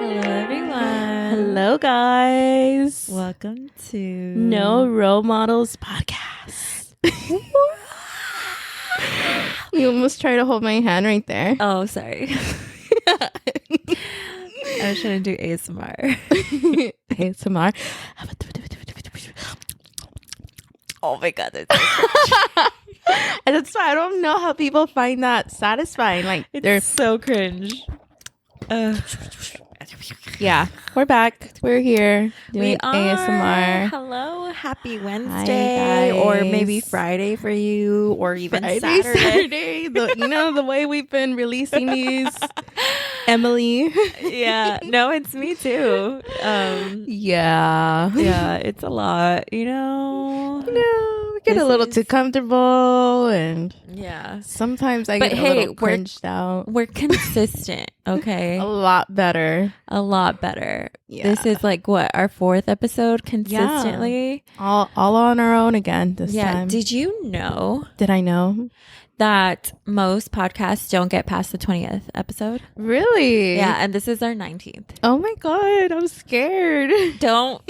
Hello, everyone. Hello, guys. Welcome to No Role Models Podcast. You almost tried to hold my hand right there. Oh, sorry. I was trying to do ASMR. ASMR. Oh my god, that's And that's why I don't know how people find that satisfying. Like they're so cringe. Yeah, we're back. We're here doing We are. ASMR. Hello, happy Wednesday, or maybe Friday for you, or even Saturday. The way we've been releasing these, Emily. Yeah, no, it's me too. Yeah, it's a lot. we get a little too comfortable, and sometimes I get a little cringed out. We're consistent, okay? A lot better. Yeah. This is like what, our 4th episode consistently? All on our own again this time. Did you know? Did I know? That most podcasts don't get past the 20th episode? Really? Yeah, and this is our 19th. Oh my god, I'm scared. Don't.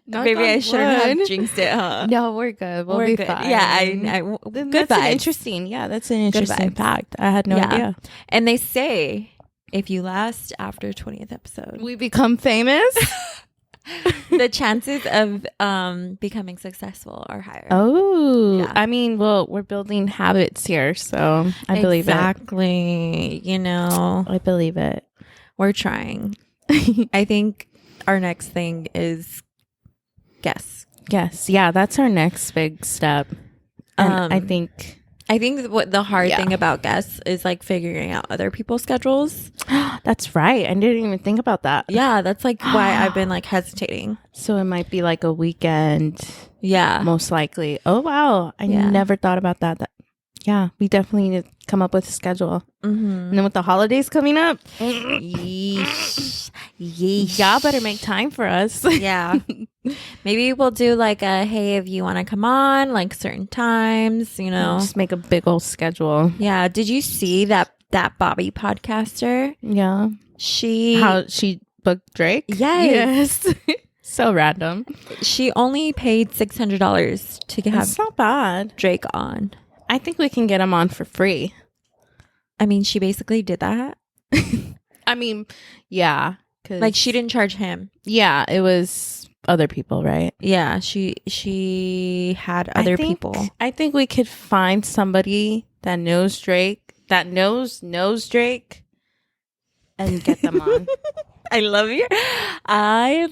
Maybe I shouldn't have jinxed it, huh? No, we're good. We'll be good. fine. Yeah, good that's vibes. That's an interesting fact. I had no idea. And they say if you last after 20th episode, we become famous. The chances of becoming successful are higher. Oh, yeah. I mean, well, we're building habits here, so I believe it. Exactly. I believe it. We're trying. I think our next thing is guess. Yes, yeah, that's our next big step. And I think what the hard thing about guests is like figuring out other people's schedules. That's right. I didn't even think about that. Yeah, that's like why I've been like hesitating. So it might be like a weekend. Yeah. Most likely. Oh, wow. I never thought about that. Yeah, we definitely need to come up with a schedule. Mm-hmm. And then with the holidays coming up, yeesh. Y'all better make time for us. Yeah. Maybe we'll do like a, hey, if you want to come on, like certain times, Just make a big old schedule. Yeah. Did you see that Bobby podcaster? Yeah. How she booked Drake? Yes. So random. She only paid $600 to have That's not bad. Drake on. I think we can get him on for free. I mean, she basically did that. I mean, yeah. Like she didn't charge him. Yeah, it was other people, right? Yeah, she had other people. I think we could find somebody that knows Drake, knows Drake, and get them on. I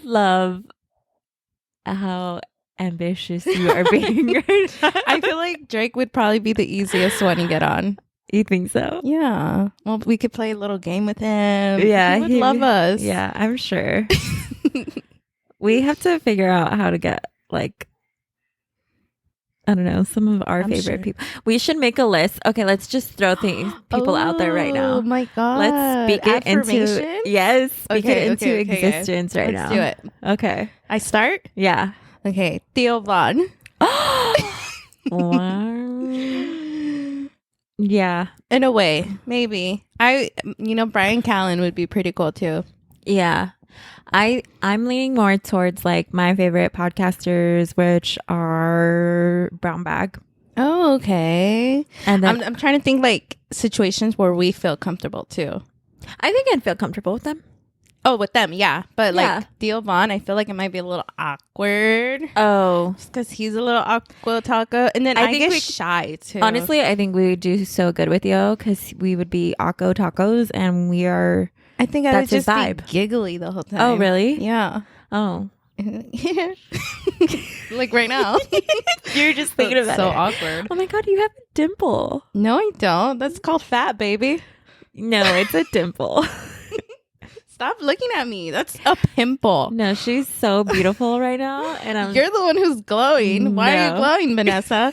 love how ambitious you are being right now. I feel like Drake would probably be the easiest one to get on. You think so? Yeah. Well, we could play a little game with him. Yeah. He would love us. Yeah, I'm sure. We have to figure out how to get, like, I don't know, some of our favorite people. We should make a list. Okay, let's just throw people out there right now. Oh my God. Let's speak it into existence right now. Let's do it. Okay. I start? Yeah. Okay. Theo Vaughn. Wow. Yeah. In a way, maybe. Brian Callen would be pretty cool too. Yeah. I'm leaning more towards like my favorite podcasters, which are Brown Bag. Oh, okay. And then I'm trying to think like situations where we feel comfortable too. I think I'd feel comfortable with them. Oh, with them, yeah. But like Theo Vaughn, I feel like it might be a little awkward. Oh. Because he's a little awkward talker. And then I get shy too. Honestly, I think we would do so good with you because we would be Akko Tacos and we are... I think I would just be giggly the whole time. Oh, really? Yeah. Oh. Like right now. You're just thinking about so it. Awkward. Oh my God, you have a dimple. No, I don't. That's called fat, baby. No, it's a dimple. Stop looking at me. That's a pimple. No, she's so beautiful right now. And You're the one who's glowing. Why are you glowing, Vanessa?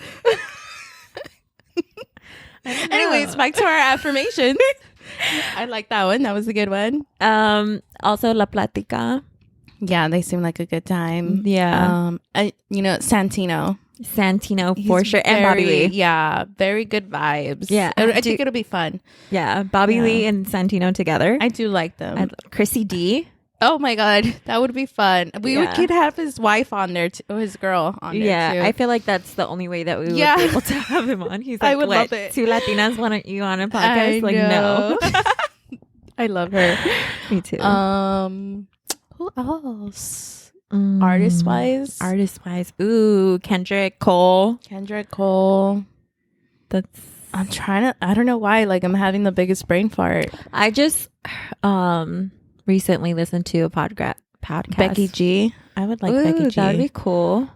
Anyways, back to our affirmations. I like that one. That was a good one. Also, La Platica. Yeah, they seem like a good time. Yeah. Santino. Santino He's for sure, and Bobby very- Lee. Yeah, very good vibes. Yeah. I think it'll be fun. Yeah, Bobby Yeah. Lee and Santino together. I do like them. Chrissy D. Oh my god, that would be fun. We Yeah. could have his wife on there, his girl on there Yeah, too. I feel like that's the only way that we would Yeah. be able to have him on. He's like, I would what, love it. 2 Latinas want you on a I podcast? Like, know. no. I love her. Me too. Who else? Artist wise, Ooh, Kendrick Cole. Kendrick Cole. I'm trying to. I don't know why. Like I'm having the biggest brain fart. I just recently listened to a podcast. Becky G. I would like Becky G. That would be cool.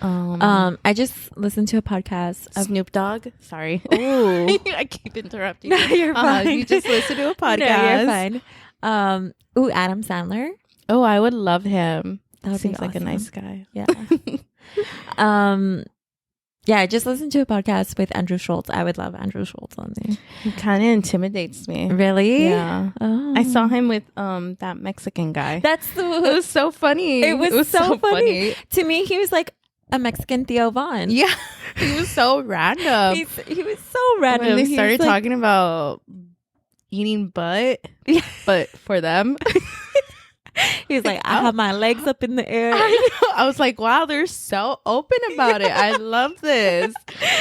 I just listened to a podcast of Snoop Dogg. Sorry. Ooh. I keep interrupting. No, you're fine. You just listen to a podcast. No, you're fine. Ooh, Adam Sandler. Oh, I would love him. That Seems be like a awesome. nice guy. Yeah. Yeah, I just listened to a podcast with Andrew Schultz. I would love Andrew Schultz on there. He kind of intimidates me. Really? Yeah. Oh. I saw him with that Mexican guy. That's It the. was so funny. It was so funny. To me, he was like a Mexican Theo Vaughn. Yeah. He was so random. He was so random. When they He started was like- talking about eating butt, Yeah. but for them. He was like, I have my legs up in the air. I was like, wow, they're so open about it. I love this.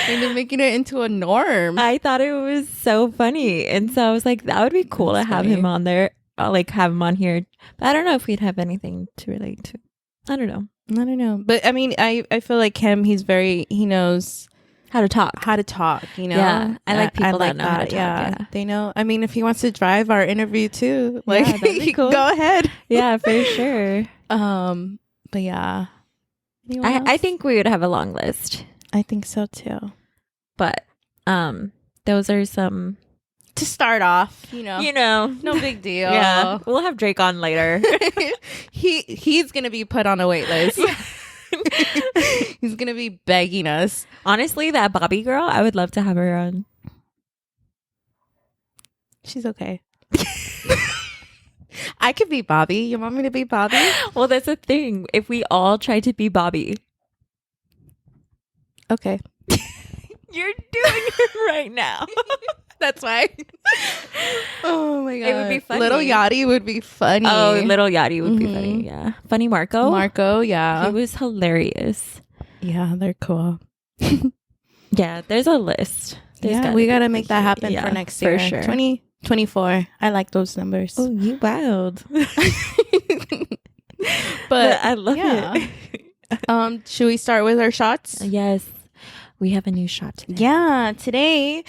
And they're making it into a norm. I thought it was so funny. And so I was like, that would be cool That's to have funny. him on there. I'll like have him on here. But I don't know if we'd have anything to relate to. I don't know. I don't know. But I mean, I feel like him, he knows How to talk. how to talk, you know? Yeah, I like people that know how to talk, yeah. They know. I mean, if he wants to drive our interview too, like, that'd be cool. go ahead. Yeah, for sure. But yeah. Anyone I else? think we would have a long list. I think so too. But those are some, To start off, you know, no big deal. Yeah, we'll have Drake on later. He's gonna be put on a wait list. He's gonna be begging us. Honestly, that Bobby girl, I would love to have her on. She's okay. I could be Bobby. You want me to be Bobby? Well, that's the thing. If we all try to be Bobby, Okay. you're doing it right now. That's why. Oh my god. It would be funny. Little Yachty would be funny. Oh, Little Yachty would be funny. Yeah, funny Marco. Marco, yeah. He was hilarious. Yeah, they're cool. Yeah, there's a list. We gotta make that happen Yeah, for next for year. sure. 2024. I like those numbers. Oh, you wild. But I love yeah. it. Should we start with our shots? Yes, we have a new shot today. Yeah, today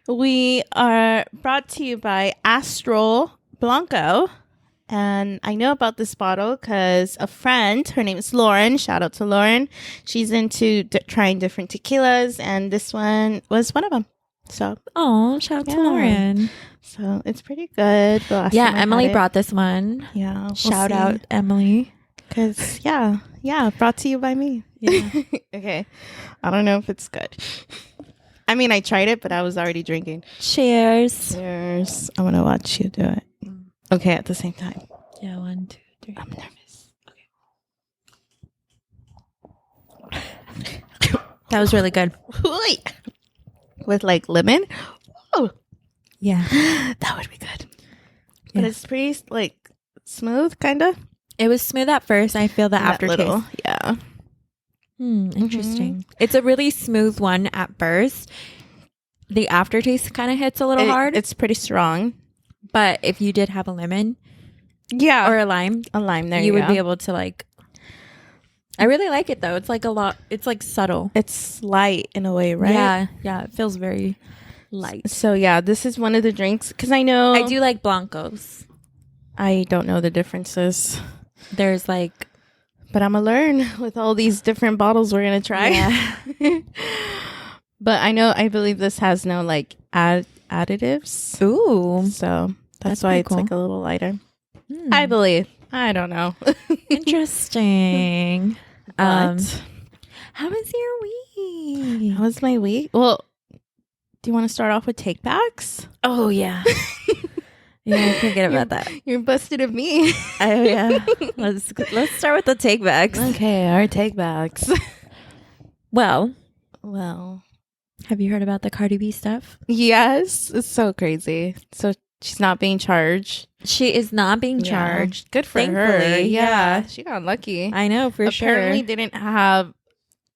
we are brought to you by Astral Blanco. And I know about this bottle because a friend, her name is Lauren. Shout out to Lauren. She's into trying different tequilas, and this one was one of them. So, Oh, shout out to Yeah. Lauren. so it's pretty good. The last Yeah, time I Emily had it. brought this one. Yeah, we'll Shout see. out, Emily. Because, yeah, brought to you by me. Yeah. Okay. I don't know if it's good. I mean, I tried it, but I was already drinking. Cheers. Cheers. I want to watch you do it. Okay, at the same time. Yeah, 1, 2, 3. I'm nervous. That was really good. Okay. With like lemon? Oh, Yeah. that would be good. But Yeah. it's pretty like smooth, kind of. It was smooth at first. I feel the aftertaste. Yeah. Interesting. It's a really smooth one at first. The aftertaste kind of hits a little hard. It's pretty strong. But if you did have a lemon Yeah. or a lime, a lime there. you would go. be able to like. I really like it though. It's like a lot. It's like subtle. It's light in a way, right? Yeah. Yeah. It feels very light. So yeah, this is one of the drinks because I know I do like Blancos. I don't know the differences, There's like. but I'm gonna learn with all these different bottles we're gonna try. Yeah. But I believe this has no like additives, Ooh. so that's That's why pretty it's cool. like a little lighter. Hmm. I believe. I don't know. Interesting. But How was your week? how was my week? Well, do you want to start off with take backs? Oh yeah. Yeah, I forget about that. You're busted of me. Oh yeah. Let's start with the take backs. Okay, our take backs. Well, Well, Have you heard about the Cardi B stuff? yes, it's so crazy. So she's not being charged. She is not being charged. Good for her. Thankfully, yeah. She got lucky. I know for Apparently sure. didn't have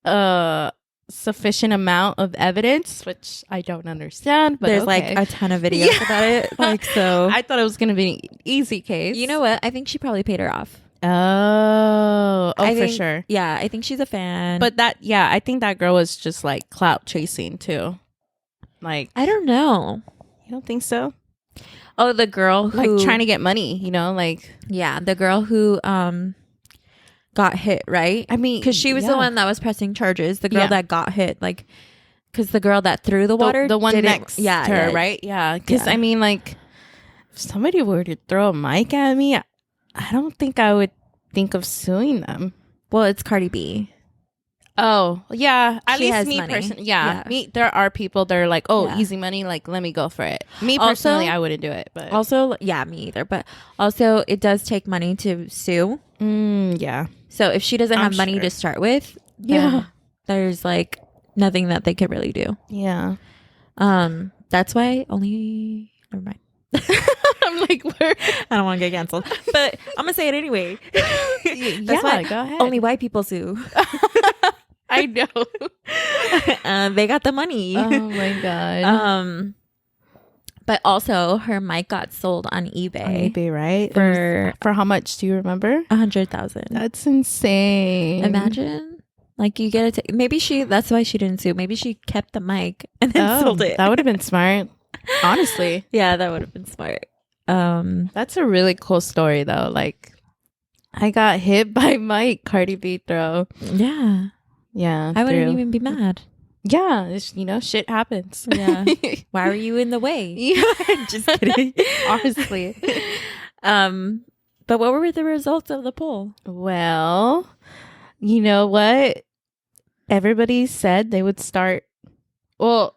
a sufficient amount of evidence, which I don't understand. But There's okay. like a ton of videos about it. Like, so I thought it was gonna be an easy case. you know what? I think she probably paid her off. For think, sure. Yeah, I think she's a fan. But I think that girl was just like clout chasing too. Like, I don't know. you don't think so? Oh, the girl who Like trying to get money, you know, like, yeah, the girl who got hit, right? I mean, Because she was the one that was pressing charges. The girl that got hit, like, because the girl that threw the water, the one next to her, yeah. right? Yeah, because Yeah. I mean, like, if somebody were to throw a mic at me, I don't think I would think of suing them. Well, it's Cardi B. Oh, yeah. At She least has me money. personally. Yeah. Me. There are people that are like, oh, Yeah. easy money. Like, let me go for it. Me Also- personally, I wouldn't do it. But Also, yeah, me either. But also, it does take money to sue. yeah. So if she doesn't I'm have money sure. to start with, Yeah. then there's like nothing that they could really do. Yeah. That's why only. Never mind. I'm like, where? I don't want to get canceled, but I'm gonna say it anyway. That's why go ahead. only white people sue. I know. They got the money. Oh my god. But also her mic got sold on eBay, Maybe right for how much? Do you remember? 100,000. That's insane. Imagine, like, you get it. Maybe that's why she didn't sue. Maybe she kept the mic and then sold it. That would have been smart. Honestly, Yeah, that would have been smart. that's a really cool story though. Like, I got hit by Mike Cardi B throw. Yeah, Yeah, I wouldn't even be mad. Yeah, it's, you know, shit happens. Yeah. Why were you in the way? Yeah, Just kidding. honestly. But what were the results of the poll? Well, you know what? Everybody said they would start. Well,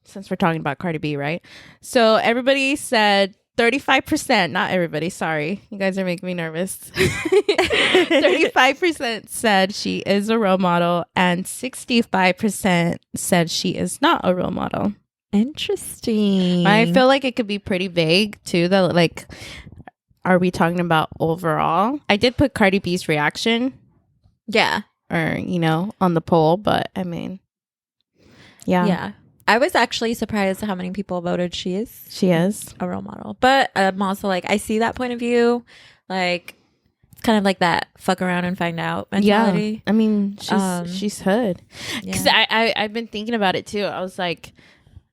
since we're talking about Cardi B, right? So everybody said 35%, not everybody, sorry. You guys are making me nervous. 35% said she is a role model, and 65% said she is not a role model. Interesting. I feel like it could be pretty vague too, though. Like, are we talking about overall? I did put Cardi B's reaction, yeah. or, you know, on the poll, but I mean, yeah. I was actually surprised how many people voted she is She is. a role model. But I'm also like, I see that point of view. Like, it's kind of like that fuck around and find out mentality. Yeah. I mean, she's hood. Because Yeah. I've been thinking about it too. I was like,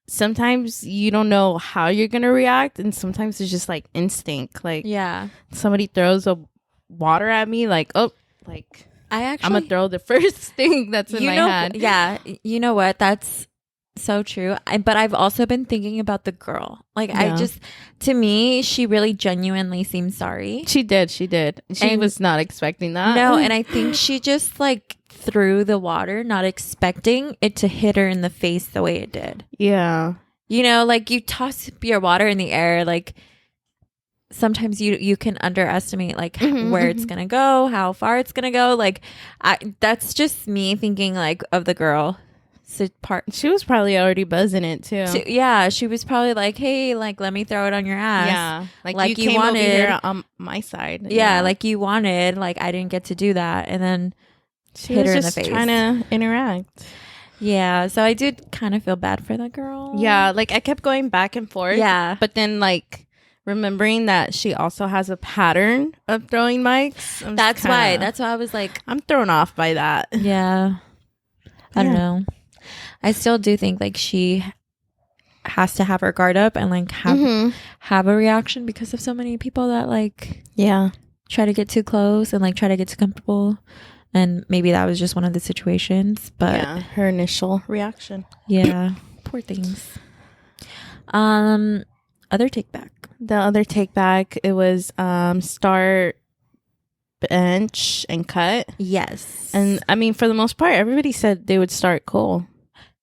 sometimes you don't know how you're going to react. And sometimes it's just like instinct. Like, Yeah. somebody throws a water at me, like, oh, like, I'm going to throw the first thing that's in my hand. Yeah. You know what? That's so true. But I've also been thinking about the girl. Like, Yeah. to me, she really genuinely seems sorry. She did. She And- was not expecting that. No, and I think she just like threw the water, not expecting it to hit her in the face the way it did. Yeah. You know, like you toss your water in the air, like sometimes you can underestimate like where it's gonna go, how far it's gonna go. Like, that's just me thinking like of the girl. She was probably already buzzing it too. She was probably like, hey, like, let me throw it on your ass. Yeah, like you you came over wanted here on my side. Yeah, like you wanted, like I didn't get to do that, and then she hit was her just in the face. trying to interact. Yeah, so I did kind of feel bad for the girl. Yeah, like I kept going back and forth. Yeah, but then like remembering that she also has a pattern of throwing mics. that's why I was like, I'm thrown off by that. Yeah, I don't know. I still do think like she has to have her guard up and like have a reaction because of so many people that like try to get too close and like try to get too comfortable, and maybe that was just one of the situations. But her initial reaction. Yeah, poor things. Other take back. The other take back, it was start, bench, and cut. Yes, And I mean, for the most part, everybody said they would start Cole.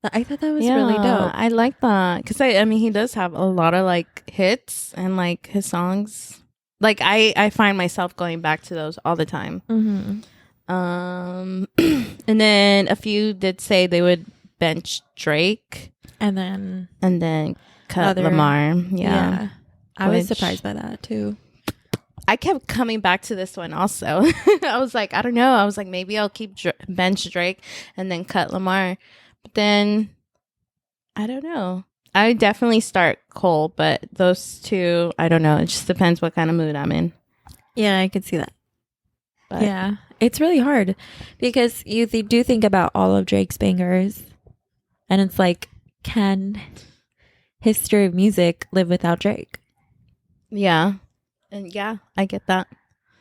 I thought that was really dope. I like that because I mean, he does have a lot of like hits, and like his songs. Like I find myself going back to those all the time. Mm-hmm. And then a few did say they would bench Drake And then cut Other- Lamar. Yeah. I was Which- surprised by that too. I kept coming back to this one also. I was like, I don't know. I was like, maybe I'll keep bench Drake and then cut Lamar. But then, I don't know. I definitely start Cole, but those two, I don't know. It just depends what kind of mood I'm in. Yeah, I could see that. But Yeah, it's really hard because you do think about all of Drake's bangers, and it's like, can history of music live without Drake? Yeah. And yeah, I get that.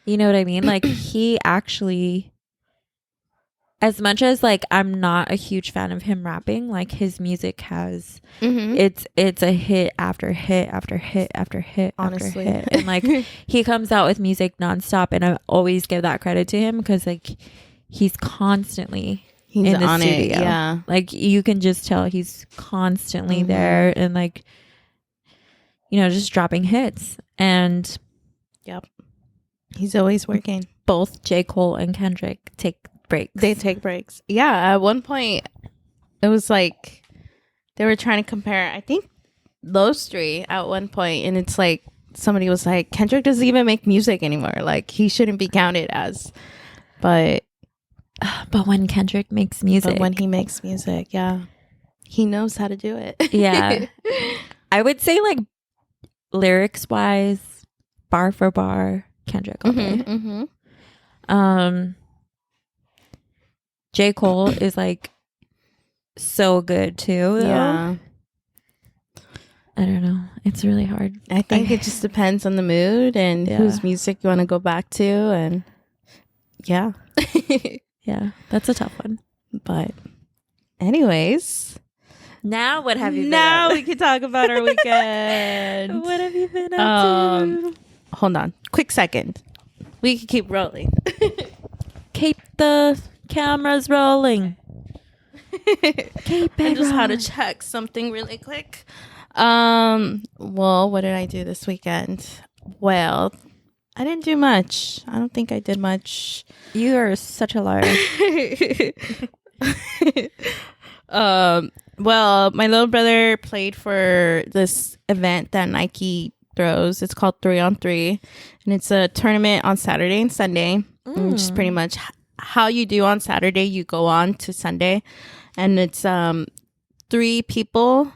You know what I mean? Like, he actually, as much as like I'm not a huge fan of him rapping, like his music has Mm-hmm. it's a hit after hit after hit after hit Honestly. after hit, and like he comes out with music nonstop, and I always give that credit to him because like he's constantly He's in the on studio. it. Yeah. Like you can just tell he's constantly Mhm. there and like, you know, just dropping hits. And Yep. He's always working. both J. Cole and Kendrick take breaks. They take breaks. Yeah. At one point, it was like they were trying to compare, I think, those three at one point, and it's like somebody was like, Kendrick doesn't even make music anymore. Like, he shouldn't be counted as. But when Kendrick makes music, when he makes music, yeah, he knows how to do it. Yeah. I would say like lyrics wise, bar for bar, Kendrick all day. Mm-hmm, mm-hmm. J. Cole is like so good too, though. Yeah. I don't know. It's really hard. I think it just depends on the mood and Yeah. whose music you want to go back to. And yeah. Yeah, that's a tough one. But anyways, Now what have you been now up? we can talk about our weekend. What have you been up to? Hold on. Quick second. We can keep rolling. Keep the cameras rolling. Keep I it just had to rolling. check something really quick. Well, what did I do this weekend? Well, I didn't do much. I don't think I did much. You are such a liar. Well, my little brother played for this event that Nike throws. It's called 3-on-3, and it's a tournament on Saturday and Sunday, which is pretty much how you do on Saturday. You go on to Sunday, and it's 3 people,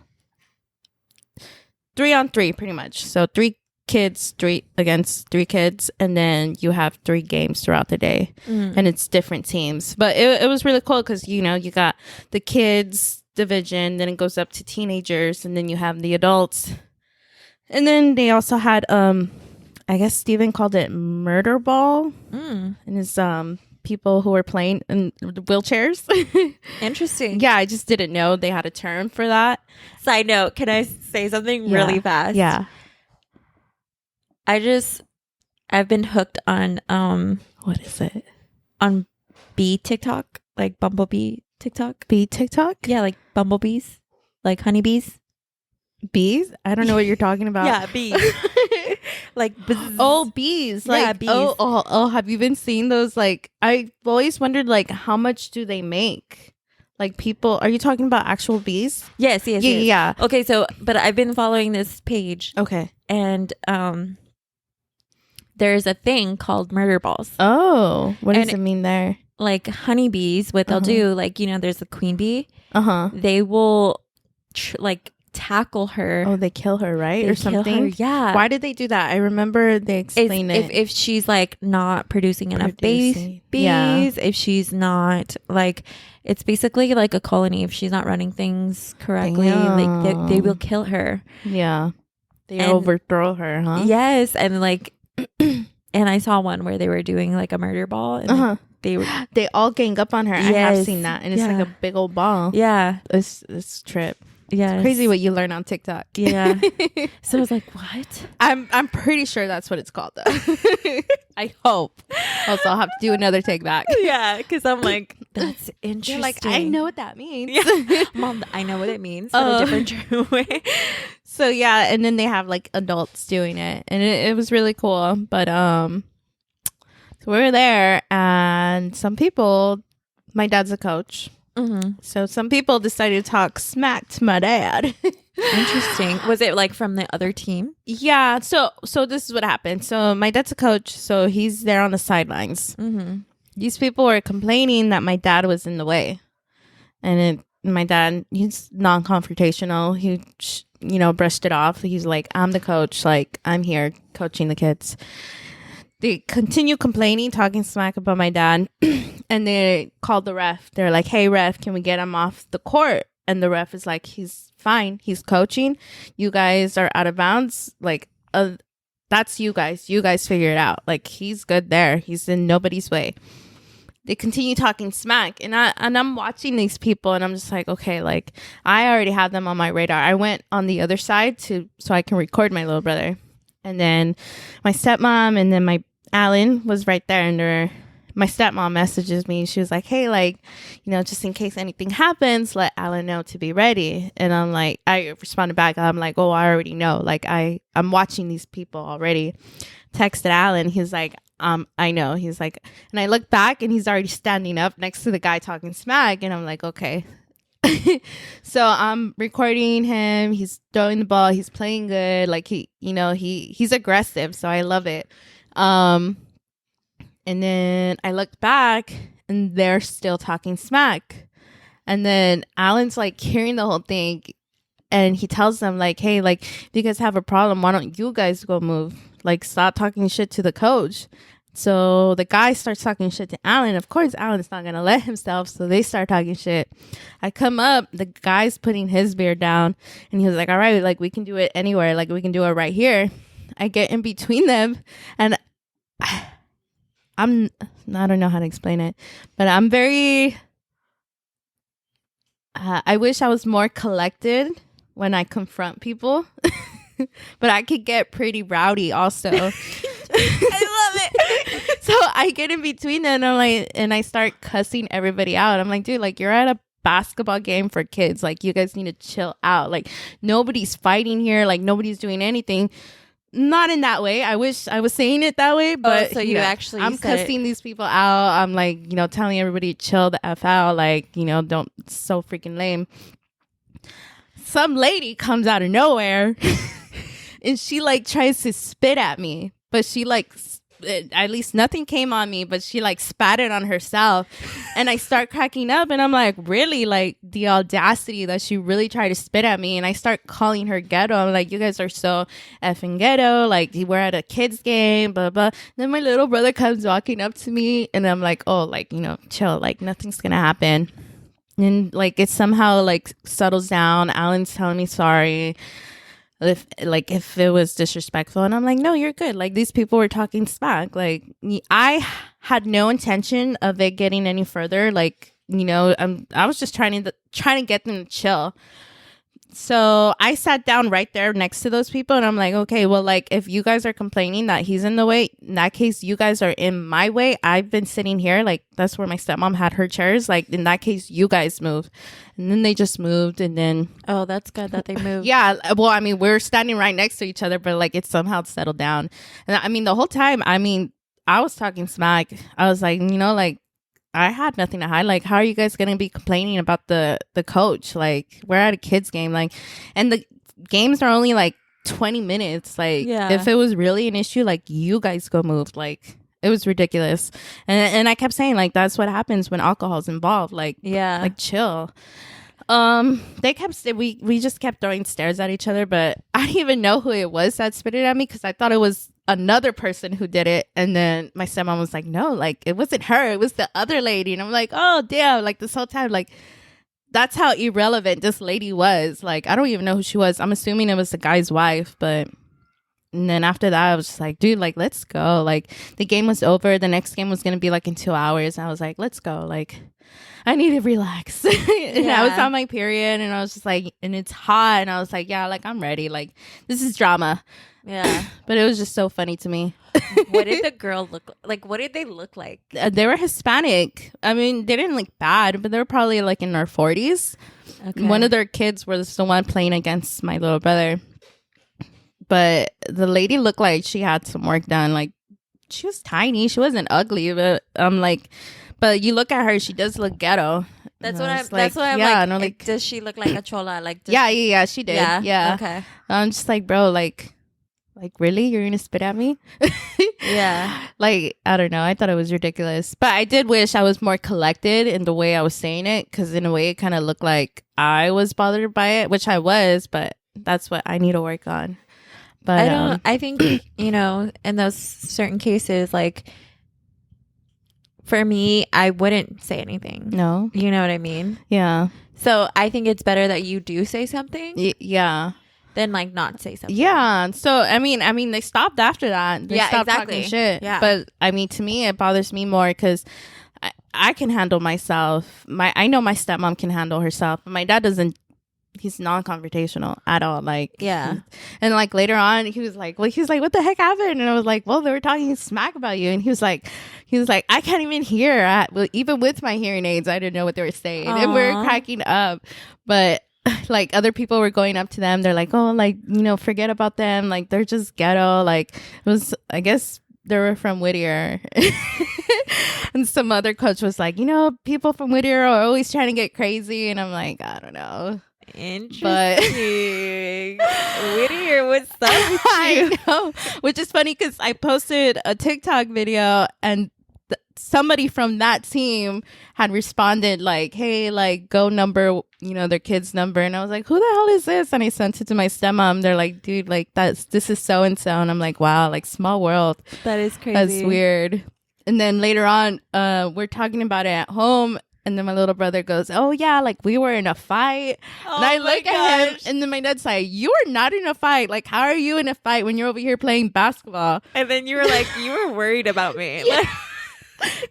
3-on-3, pretty much. So 3 kids, 3 against 3 kids, and then you have 3 games throughout the day, and it's different teams. But it was really cool because, you know, you got the kids division, then it goes up to teenagers, and then you have the adults. And then they also had I guess Steven called it murder ball, and it's people who were playing in wheelchairs. Interesting. Yeah, I just didn't know they had a term for that. Side note, can I say something really fast? Yeah. I've been hooked on What is it? on bee TikTok, like bumblebee TikTok. Bee TikTok? Yeah, like bumblebees, like honeybees. Bees? I don't know what you're talking about. Yeah, bees. Like bzz. Oh, bees. Like, Yeah, bees. Oh, have you been seeing those? Like, I've always wondered, like, how much do they make? Like, people, are you talking about actual bees? Yes. Yeah. Okay, so but I've been following this page, Okay. and there's a thing called murder balls. Oh, what does And- it mean there? Like honeybees, what they'll do, like, you know, there's a queen bee. Uh-huh. They will like tackle her. Oh, they kill her, right? They Or kill something? her, yeah. Why did they do that? I remember they explained it. If she's like not producing enough Producing. bees, Yeah. if she's not like, it's basically like a colony. If she's not running things correctly, like they will kill her. Yeah. They And- overthrow her, huh? Yes, and like, and I saw one where they were doing like a murder ball, and Uh-huh. they were, They all gang up on her. I have Yes. seen that. And it's Yeah. like a big old ball. yeah, It's trip. yeah, Crazy what you learn on TikTok. Yeah. So I was like, what? I'm pretty sure that's what it's called though. I hope. Also, I'll have to do another take back. Yeah, because I'm like, that's interesting. You're like, I know what that means. Yeah. Mom, I know what it means, but a different way. So yeah, and then they have like adults doing it, and it was really cool. But so we were there, and some people. My dad's a coach, So some people decided to talk smack to my dad. Interesting. Was it like from the other team? Yeah. So this is what happened. So my dad's a coach, so he's there on the sidelines. These people were complaining that my dad was in the way, and my dad, he's non-confrontational. He brushed it off. He's like, I'm the coach. Like, I'm here coaching the kids. They continue complaining, talking smack about my dad. And they called the ref. They're like, hey, ref, can we get him off the court? And the ref is like, he's fine. He's coaching. You guys are out of bounds. Like, that's you guys. You guys figure it out. Like, he's good there. He's in nobody's way. They continue talking smack. And I'm watching these people, and I'm just like, okay, like, I already have them on my radar. I went on the other side so I can record my little brother. And then my stepmom and then my Alan was right there, and my stepmom messages me. She was like, hey, like, just in case anything happens, let Alan know to be ready. And I'm like, I responded back. I'm like, oh, I already know. Like, I'm watching these people already. Texted Alan. He's like, I know. He's like, and I look back, and he's already standing up next to the guy talking smack. And I'm like, okay. So I'm recording him. He's throwing the ball. He's playing good. Like, he's aggressive. So I love it. And then I looked back, and they're still talking smack. And then Alan's like hearing the whole thing, and he tells them like, hey, like, if you guys have a problem, why don't you guys go move? Like, stop talking shit to the coach. So the guy starts talking shit to Alan. Of course, Alan's not going to let himself. So they start talking shit. I come up, the guy's putting his beer down, and he was like, all right, like, we can do it anywhere. Like, we can do it right here. I get in between them, and I don't know how to explain it, but I'm very, I wish I was more collected when I confront people, but I could get pretty rowdy also. I love it. So I get in between them, and I'm like, and I start cussing everybody out. I'm like, dude, like, you're at a basketball game for kids. Like, you guys need to chill out. Like, nobody's fighting here. Like, nobody's doing anything. Not in that way. I wish I was saying it that way, but so you actually I'm cussing these people out. I'm like, telling everybody to chill the F out. Like, don't, it's so freaking lame. Some lady comes out of nowhere and she like tries to spit at me, but she like, at least nothing came on me, but she like spat it on herself. And I start cracking up, and I'm like, really? Like, the audacity that she really tried to spit at me. And I start calling her ghetto. I'm like, you guys are so effing ghetto. Like, we're at a kid's game, blah, blah. Then my little brother comes walking up to me, and I'm like, oh, like, chill. Like, nothing's gonna happen. And like, it somehow like settles down. Alan's telling me sorry if it was disrespectful, and I'm like, no, you're good. Like, these people were talking smack. Like, I had no intention of it getting any further. Like, I was just trying to get them to chill. So I sat down right there next to those people, and I'm like, okay, well, like, if you guys are complaining that he's in the way, in that case, you guys are in my way. I've been sitting here. Like, that's where my stepmom had her chairs. Like, in that case, you guys move. And then they just moved, and then... Oh, that's good that they moved. Yeah, well, I mean, we're standing right next to each other, but, like, it somehow settled down. And, I mean, the whole time, I mean, I was talking smack. I was like, like, I had nothing to hide. Like, how are you guys going to be complaining about the coach? Like, we're at a kids game. Like, and the games are only like 20 minutes. Like, if it was really an issue, like, you guys go move. Like, it was ridiculous. And I kept saying, like, that's what happens when alcohol's involved. Like, like, chill. We just kept throwing stares at each other, but I didn't even know who it was that spit it at me, because I thought it was another person who did it. And then my stepmom was like, no, like, it wasn't her, it was the other lady. And I'm like, oh damn, like, this whole time, like, that's how irrelevant this lady was. Like, I don't even know who she was. I'm assuming it was the guy's wife. But and then after that, I was just like, dude, like, let's go. Like, the game was over. The next game was gonna be like in 2 hours, and I was like, let's go. Like, I need to relax. And I was on my period, and I was just like, and it's hot, and I was like, yeah, like, I'm ready. Like, this is drama. Yeah. But it was just so funny to me. What did the girl look like? What did they look like? They were Hispanic. I mean, they didn't look bad, but they were probably like in their 40s. Okay. One of their kids was the one playing against my little brother. But the lady looked like she had some work done. Like, she was tiny. She wasn't ugly, but I'm like, But you look at her, she does look ghetto. That's And what I I'm. was That's what I'm yeah, like. no, like Does she look like a chola? Like yeah, she did. Yeah. Okay. I'm just like, bro, like really, you're gonna spit at me? Yeah. Like, I don't know. I thought it was ridiculous, but I did wish I was more collected in the way I was saying it, because in a way, it kind of looked like I was bothered by it, which I was. But that's what I need to work on. But I don't. I think in those certain cases, like for me, I wouldn't say anything. No. You know what I mean? Yeah. So I think it's better that you do say something Yeah. than like not say something. Yeah. So I mean, they stopped after that. They stopped exactly. talking shit. Yeah. But I mean, to me, it bothers me more because I can handle myself. I know my stepmom can handle herself, but my dad doesn't. He's non-confrontational at all. Like, Yeah. And like later on, he was like, what the heck happened? And I was like, well, they were talking smack about you. And he was like, I can't even hear. Even with my hearing aids, I didn't know what they were saying. Aww. And we were cracking up. But like other people were going up to them. They're like, oh, like, forget about them. Like, they're just ghetto. Like, it was, I guess they were from Whittier. And some other coach was like, people from Whittier are always trying to get crazy. And I'm like, I don't know. Interesting. Whittier, what's up with you? I know, which is funny because I posted a TikTok video and somebody from that team had responded like, hey, like go number, their kid's number. And I was like, who the hell is this? And I sent it to my stepmom. They're like, dude, like this is so and so. And I'm like, wow, like small world. That is crazy. That's weird. And then later on, we're talking about it at home. And then my little brother goes, oh, yeah, like we were in a fight. Oh, and I look at him and then my dad's like, you are not in a fight. Like, how are you in a fight when you're over here playing basketball? And then you were like, you were worried about me. Like,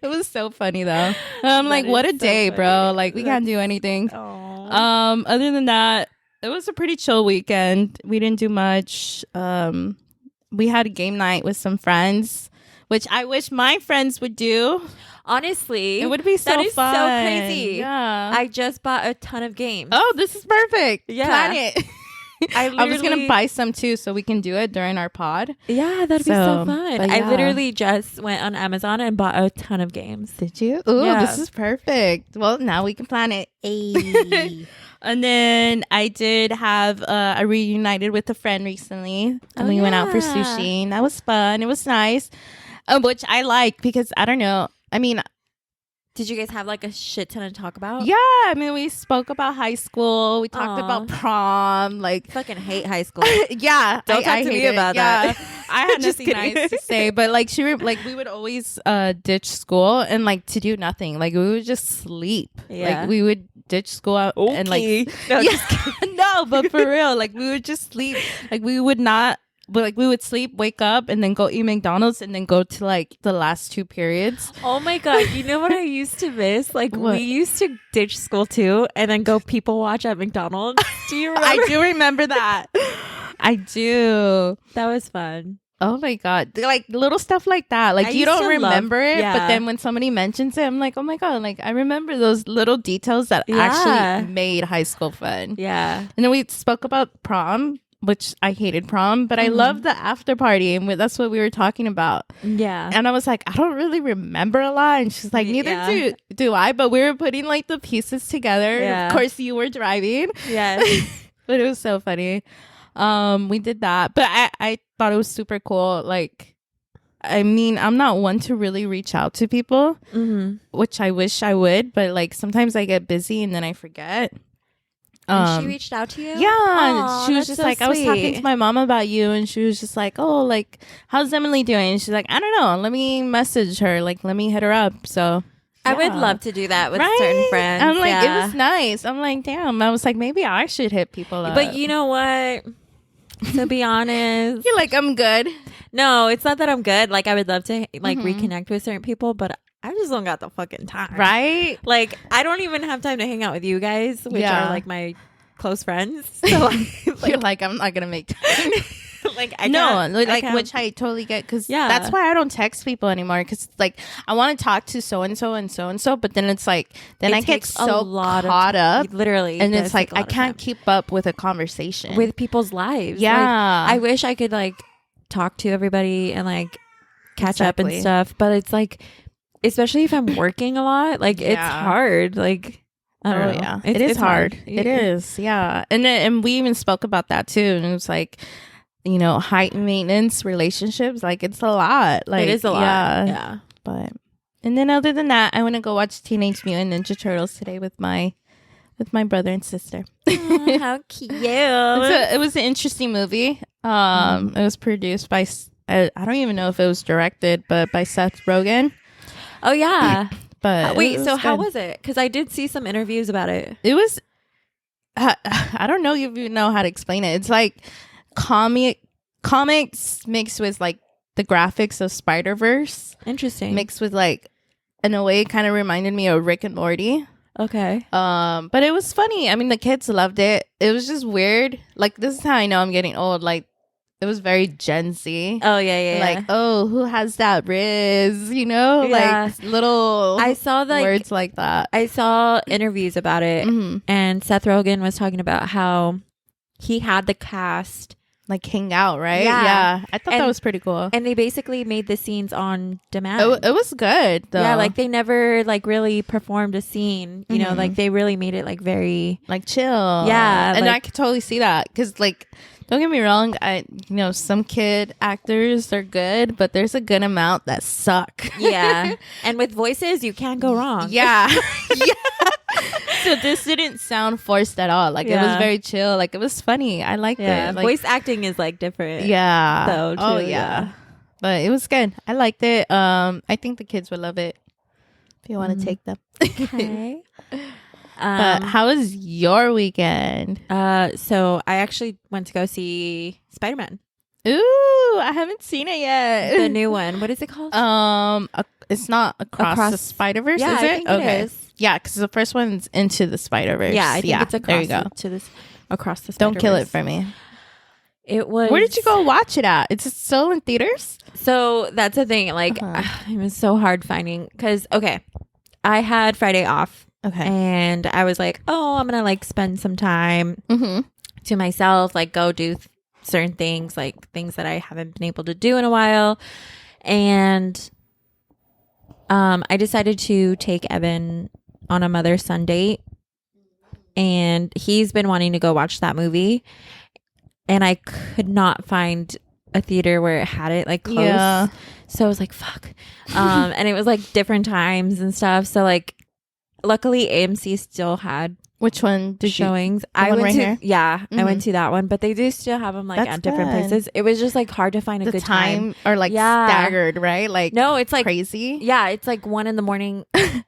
it was so funny, though. And I'm like, what a day, bro. Like, we can't do anything. Other than that, it was a pretty chill weekend. We didn't do much. We had a game night with some friends, which I wish my friends would do. Honestly, it would be so fun. That is so crazy. Yeah. I just bought a ton of games. Oh, this is perfect. Yeah. Plan it. I was going to buy some too so we can do it during our pod. Yeah, that'd be so fun. Yeah. I literally just went on Amazon and bought a ton of games. Did you? Ooh, yeah. This is perfect. Well, now we can plan it. And then I did have I reunited with a friend recently. And we went out for sushi. And that was fun. It was nice. Which I like because I don't know. I mean, did you guys have like a shit ton to talk about? Yeah, I mean, we spoke about high school. We talked about prom. Like, fucking hate high school. Yeah, don't talk to me about that. I had nothing nice to say, but like we would always ditch school and like to do nothing. Like we would just sleep. Yeah. Like we would ditch school out and like no, but for real, like we would just sleep. Like we would not. But like we would sleep, wake up, and then go eat McDonald's, and then go to like the last 2 periods. Oh my god! You know what I used to miss? Like we used to ditch school too, and then go people watch at McDonald's. Do you remember? I do remember that. I do. That was fun. Oh my god! Like little stuff like that. Like you don't remember it, yeah. but then when somebody mentions it, I'm like, oh my god! Like I remember those little details that actually made high school fun. Yeah. And then we spoke about prom, which I hated prom, but I loved the after party, and that's what we were talking about. Yeah. And I was like, I don't really remember a lot, and she's like, neither do I. But we were putting like the pieces together. Yeah. Of course, you were driving. Yes. But it was so funny. We did that, but I thought it was super cool. Like, I mean, I'm not one to really reach out to people, which I wish I would, but like sometimes I get busy and then I forget. And she reached out to you? Yeah. Aww, she was just so like, sweet. I was talking to my mom about you, and she was just like, oh, like, how's Emily doing? And she's like, I don't know. Let me message her. Like, let me hit her up. So I would love to do that with certain friends. I'm like, it was nice. I'm like, damn. I was like, maybe I should hit people up. But you know what? To be honest, you're like, I'm good. No, it's not that I'm good. Like, I would love to like reconnect with certain people, but I just don't got the fucking time. Right? Like, I don't even have time to hang out with you guys, which are like my close friends. So you're like, I'm not gonna make time. Like, which I totally get, because that's why I don't text people anymore, because like I want to talk to so and so and so and so, but then it's like I get so caught up, literally, and it's like I can't keep up with a conversation with people's lives. Yeah, like, I wish I could like talk to everybody and like catch up and stuff, but it's like especially if I'm working a lot, like it's hard. Like I don't know. Yeah, it's hard. It is. Yeah, and we even spoke about that too, and it was like, you know, height maintenance relationships. Like it's a lot. Like it is a lot. Yeah. But and then other than that, I want to go watch Teenage Mutant Ninja Turtles today with my brother and sister. Oh, how cute! It was an interesting movie. It was produced by I don't even know if it was directed, but by Seth Rogen. Oh yeah. But wait, so how was it? Because I did see some interviews about it. It was. I don't know if you know how to explain it. It's like comics mixed with like the graphics of Spider-Verse. Interesting. Mixed with like, in a way, it kind of reminded me of Rick and Morty. Okay. But it was funny. I mean, the kids loved it. It was just weird. Like, this is how I know I'm getting old. Like, it was very Gen Z. Oh yeah. Like, oh, who has that Riz? You know, like little. I saw like words like that. I saw interviews about it, and Seth Rogen was talking about how he had the cast like hang out, right? Yeah. I thought that was pretty cool. And they basically made the scenes on demand. It was good, though. Yeah, like they never like really performed a scene. You know, like they really made it like very like chill. Yeah, and like, I could totally see that because like. Don't get me wrong, some kid actors are good, but there's a good amount that suck. Yeah. And with voices, you can't go wrong. Yeah. So this didn't sound forced at all. Like it was very chill. Like it was funny. I liked it. Like, voice acting is like different. Yeah. Though, too, oh yeah. But it was good. I liked it. I think the kids would love it if you want to take them. Okay. But how was your weekend? So I actually went to go see Spider-Man. Ooh, I haven't seen it yet. The new one. What is it called? It's not Across the Spider-Verse, yeah, is it? I think it is. Yeah, because the first one's Into the Spider-Verse. Yeah, I think it's Across. There you go. Across the Spider-Verse. Don't kill it for me. It was. Where did you go watch it at? It's still in theaters? So that's the thing. Like, it was so hard finding because I had Friday off. Okay. And I was like, oh, I'm going to like spend some time to myself, like go do certain things, like things that I haven't been able to do in a while. And I decided to take Evan on a mother-son date. And he's been wanting to go watch that movie. And I could not find a theater where it had it like close. Yeah. So I was like, fuck. And it was like different times and stuff. So like, luckily, AMC still had which one did showings. I went to I went to that one, but they do still have them like at different places. It was just like hard to find a good time or like staggered, right? Like no, it's like crazy. Yeah, it's like 1 in the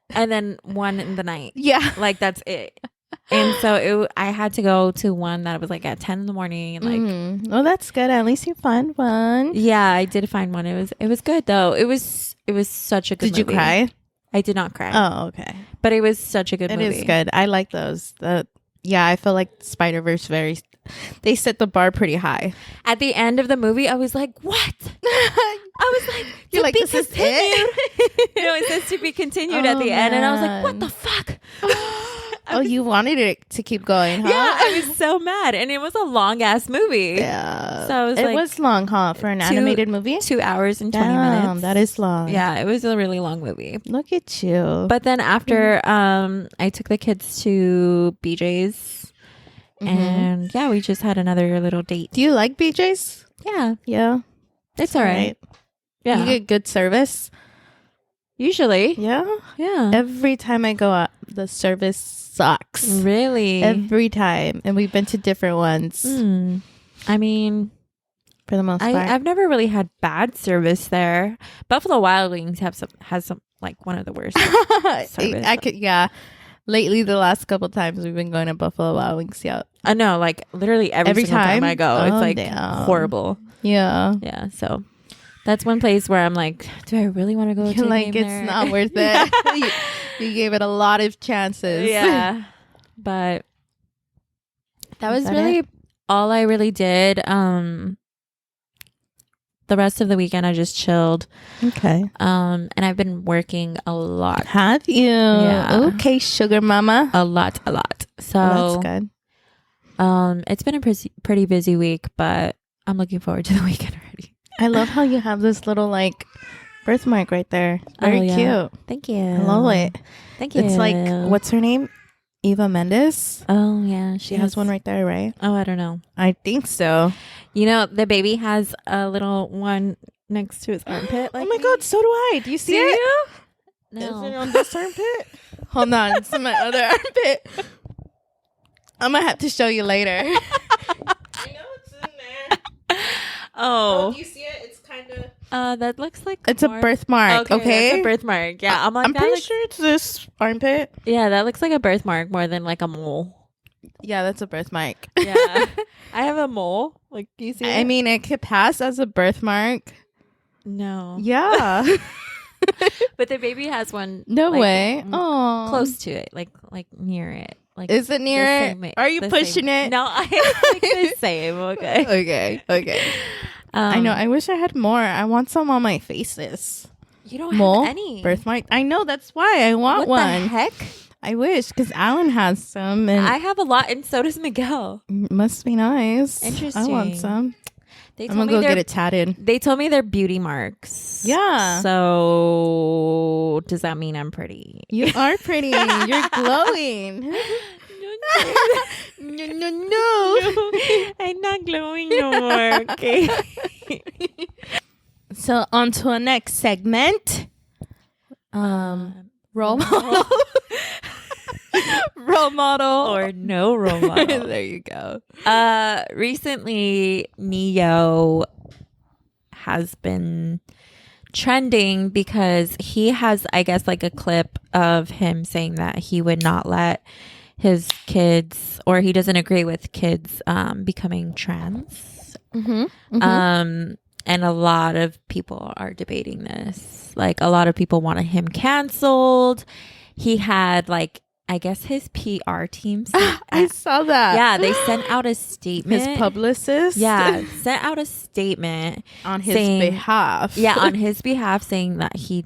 and then 1 in the night. Yeah, like that's it. And so I had to go to one that was like at 10 in the morning. And like, well, that's good. At least you found one. Yeah, I did find one. It was good though. It was such a good movie. Did you cry? I did not cry. Oh, okay. But it was such a good movie. It is good. I like those. I feel like Spider-Verse they set the bar pretty high. At the end of the movie, I was like, what? I was like, you're like, this is it? It says to be continued at the end. And I was like, what the fuck? You wanted it to keep going, huh? Yeah, I was so mad. And it was a long ass movie. Yeah. So I was it was long, huh? For an animated movie? 2 hours and 20 minutes. That is long. Yeah, it was a really long movie. Look at you. But then after I took the kids to BJ's and we just had another little date. Do you like BJ's? Yeah. Yeah. It's all right. Yeah. You get good service? Usually. Yeah? Yeah. Every time I go out, the service sucks. Really? Every time. And we've been to different ones. I mean, for the most part. I've never really had bad service there. Buffalo Wild Wings has some like one of the worst service. Lately, the last couple times we've been going to Buffalo Wild Wings. Yeah. I know, like literally every single time I go, it's like horrible. Yeah. Yeah. So that's one place where I'm like, do I really want to go? You're like, it's not worth it. You gave it a lot of chances. Yeah. But that was really all I really did. The rest of the weekend I just chilled. Okay. And I've been working a lot. Have you? Yeah. Okay, sugar mama. A lot. So that's good. It's been a pretty busy week, but I'm looking forward to the weekend already. I love how you have this little like birthmark right there. Very cute. Thank you. I love it. Thank you. It's like, what's her name? Eva Mendes. Oh yeah, She has one right there, right? Oh, I don't know. I think so. You know, the baby has a little one next to his armpit. Like oh my God, so do I. Do you see it? No. Is it on this armpit? Hold on, it's in my other armpit. I'm gonna have to show you later. I know it's in there. Oh, do you see it? It's kind of. that looks like It's a birthmark. Okay, that's a birthmark. Yeah, I'm like, I'm pretty sure it's this armpit. Yeah, that looks like a birthmark more than like a mole. Yeah, that's a birthmark. Yeah, I have a mole. Like, do you see? I mean, it could pass as a birthmark. No. Yeah. But the baby has one. No like, way. Oh, close to it, like near it. Like, is it near it? Are you pushing it? No, I like the same. Okay. Okay. I know. I wish I had more. I want some on my faces. You don't Mole, have any birthmark. I know. That's why I want what one. The heck? I wish, because Alan has some, and I have a lot, and so does Miguel. Must be nice. Interesting. I want some. I'm gonna go get it tatted. They told me they're beauty marks. Yeah. So does that mean I'm pretty? You are pretty. You're glowing. No. I'm not glowing no more. Okay. So on to our next segment. Role model. Role model or no role model. There you go. Recently Neo has been trending because he has, I guess, like a clip of him saying that he would not let his kids, or he doesn't agree with kids becoming trans. And a lot of people are debating this. Like, a lot of people wanted him canceled. He had, like, I guess his PR team. I saw that. Yeah, they sent out a statement. His publicist. Yeah, sent out a statement on his behalf. Yeah, on his behalf, saying that he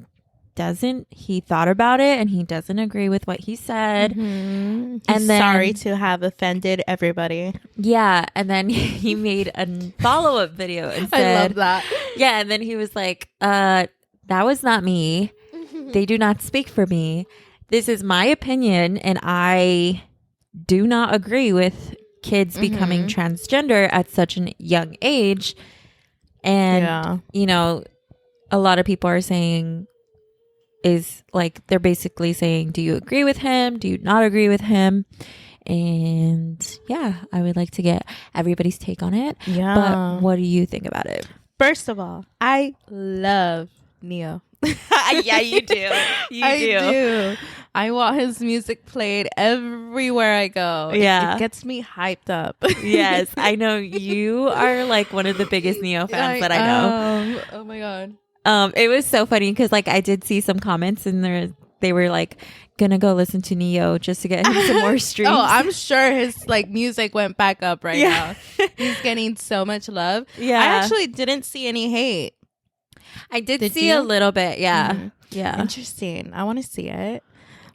thought about it and he doesn't agree with what he said. And then sorry to have offended everybody. Yeah, and then he made a follow-up video and said, I love that. Yeah, and then he was like, that was not me. They do not speak for me. This is my opinion, and I do not agree with kids becoming transgender at such a young age. And, you know, a lot of people are saying, is like, they're basically saying, do you agree with him? Do you not agree with him? And yeah, I would like to get everybody's take on it. Yeah. But what do you think about it? First of all, I love Neo. Yeah, you do. I do. I want his music played everywhere I go. Yeah. It gets me hyped up. Yes, I know you are like one of the biggest Neo fans that I know. Oh my God. It was so funny because like I did see some comments and they were like gonna go listen to Neo just to get him some more streams. Oh, I'm sure his like music went back up right now. He's getting so much love. Yeah. I actually didn't see any hate. I did see a little bit. Yeah. Yeah. Interesting. I want to see it.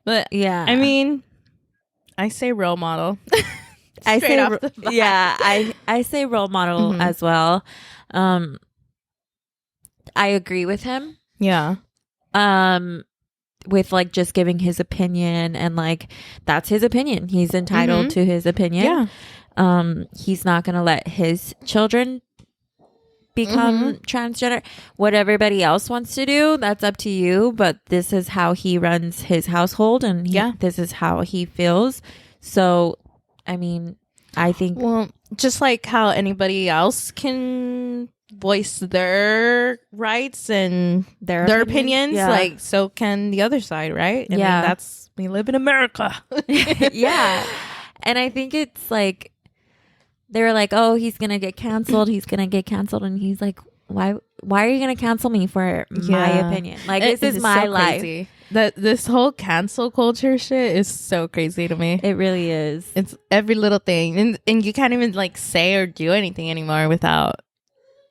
But yeah, I mean, I say role model. I say I say role model as well. I agree with him. Yeah. With like just giving his opinion, and like that's his opinion. He's entitled to his opinion. Yeah. He's not gonna let his children become transgender. What everybody else wants to do, that's up to you, but this is how he runs his household, and this is how he feels. So I mean, I think, well, just like how anybody else can voice their rights and their opinions, like so can the other side, right? I mean, we live in America. Yeah. And I think it's like, they were like, oh, he's gonna get canceled, and he's like, why are you gonna cancel me for my opinion? Like, this is my life. Crazy. This whole cancel culture shit is so crazy to me. It really is. It's every little thing, and you can't even like say or do anything anymore without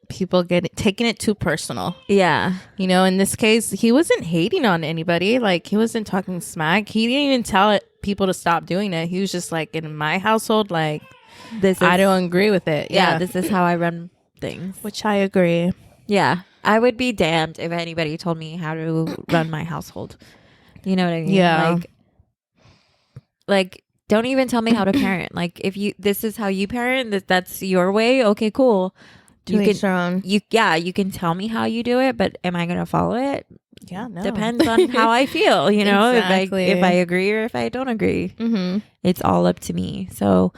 people taking it too personal. Yeah. You know, in this case, he wasn't hating on anybody. Like, he wasn't talking smack. He didn't even tell people to stop doing it. He was just like, in my household, like, I don't agree with it. Yeah, this is how I run things. Which I agree. Yeah. I would be damned if anybody told me how to run my household. You know what I mean? Yeah. Like don't even tell me how to parent. Like if this is how you parent, that's your way. Okay, cool. To each their own. You can tell me how you do it, but am I going to follow it? Yeah, no. Depends on how I feel, you know, Exactly. if I agree or if I don't agree. Mm-hmm. It's all up to me. So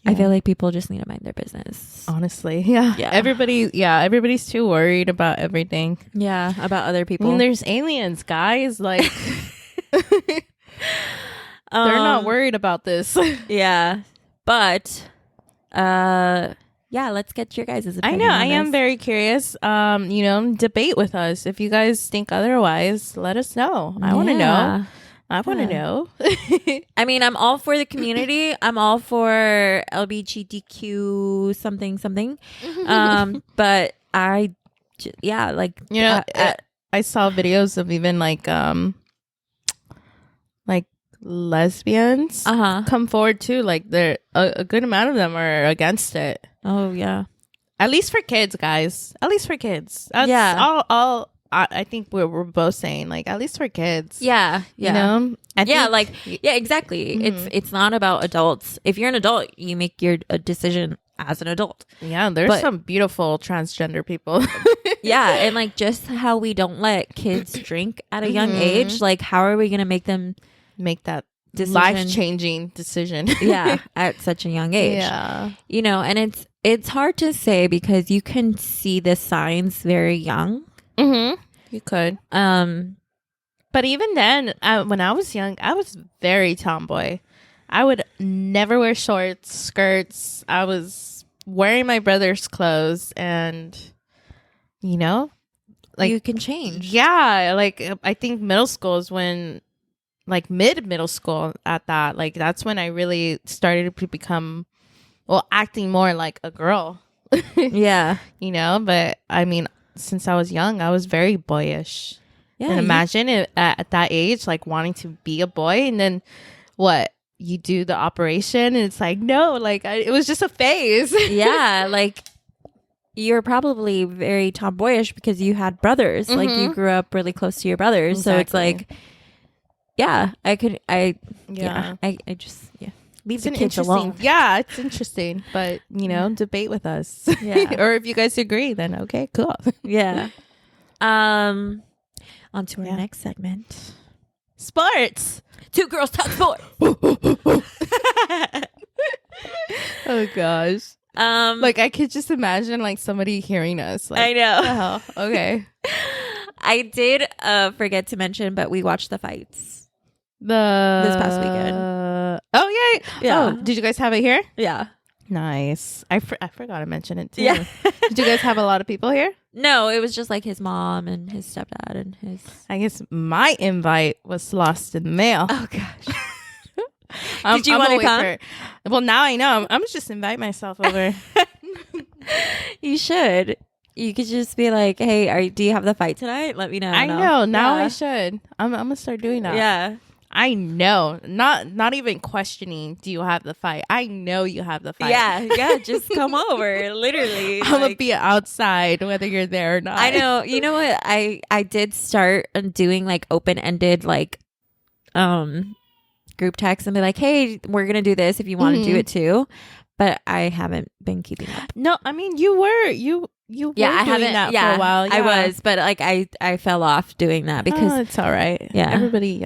I feel like people just need to mind their business. Honestly, yeah. Everybody's too worried about everything. Yeah, about other people. I mean, there's aliens, guys. Like, they're not worried about this. Yeah, but yeah, let's get your guys' opinion. I know. on I am this. very curious. Debate with us. If you guys think otherwise, let us know. I want to know. I want to know. I mean, I'm all for the community. I'm all for LGBTQ something. But I saw videos of even like lesbians come forward too. Like there a good amount of them are against it. Oh yeah. At least for kids, guys. At least for kids. That's all I think we're both saying, like, at least for kids. Yeah. You know? Exactly. Mm-hmm. It's not about adults. If you're an adult, you make your decision as an adult. Yeah, there's some beautiful transgender people. Yeah, and like just how we don't let kids drink at a young age, like how are we going to make them make that decision, life-changing decision? Yeah, at such a young age. Yeah. You know, and it's hard to say because you can see the signs very young. Mm-hmm. You could. But even then, when I was young, I was very tomboy. I would never wear shorts, skirts. I was wearing my brother's clothes, and like you can change. Yeah, like I think middle school is when, like middle school at that, like that's when I really started to become, acting more like a girl. Yeah, But I mean, since I was young, I was very boyish. Yeah, and imagine it at that age, like wanting to be a boy, and then you do the operation, and it's like no, like it was just a phase. Yeah, like you're probably very tomboyish because you had brothers. Mm-hmm. Like you grew up really close to your brothers, exactly. So it's like, leave the kids alone. Yeah, it's interesting, but debate with us. Yeah. Or if you guys agree, then okay, cool. Yeah. On to our next segment. Sports. Two girls talk sports. Oh gosh. Like I could just imagine like somebody hearing us. Like, I know. Oh, okay. I did forget to mention, but we watched the fights this past weekend. Oh yeah. Oh, did you guys have it here? Yeah. Nice. I forgot to mention it too. Yeah. Did you guys have a lot of people here? No, it was just like his mom and his stepdad and his. I guess my invite was lost in the mail. Oh gosh. Did you want to come? Well, now I know. I'm just invite myself over. You should. You could just be like, "Hey, do you have the fight tonight? Let me know." I know. Now I should. I'm gonna start doing that. Yeah. I know. Not even questioning, do you have the fight? I know you have the fight. Yeah, just come over. Literally. I'm gonna be outside whether you're there or not. I know. You know what? I did start doing like open-ended like group texts and be like, "Hey, we're gonna do this if you want to do it too." But I haven't been keeping up. No, I mean you were doing that for a while. Yeah. I was, but like I fell off doing that because it's all right. Yeah. Everybody,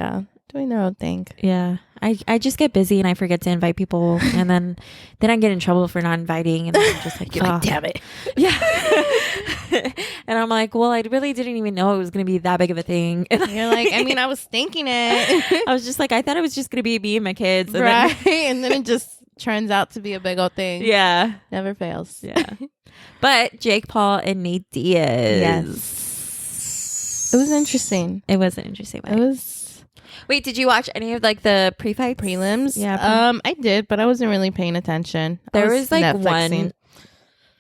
doing their own thing. Yeah. I just get busy and I forget to invite people and then I get in trouble for not inviting and I'm just like, you're like, damn it. Yeah. And I'm like, well, I really didn't even know it was going to be that big of a thing. And you're like, I mean, I was thinking it. I was just like, I thought it was just going to be me and my kids. And right. And then it just turns out to be a big old thing. Yeah. Never fails. Yeah. But Jake Paul and Nate Diaz. Yes. It was interesting. It was an interesting one. It was. Wait, did you watch any of like the pre-fights? Prelims? Yeah. I did, but I wasn't really paying attention. There was like Netflixing. one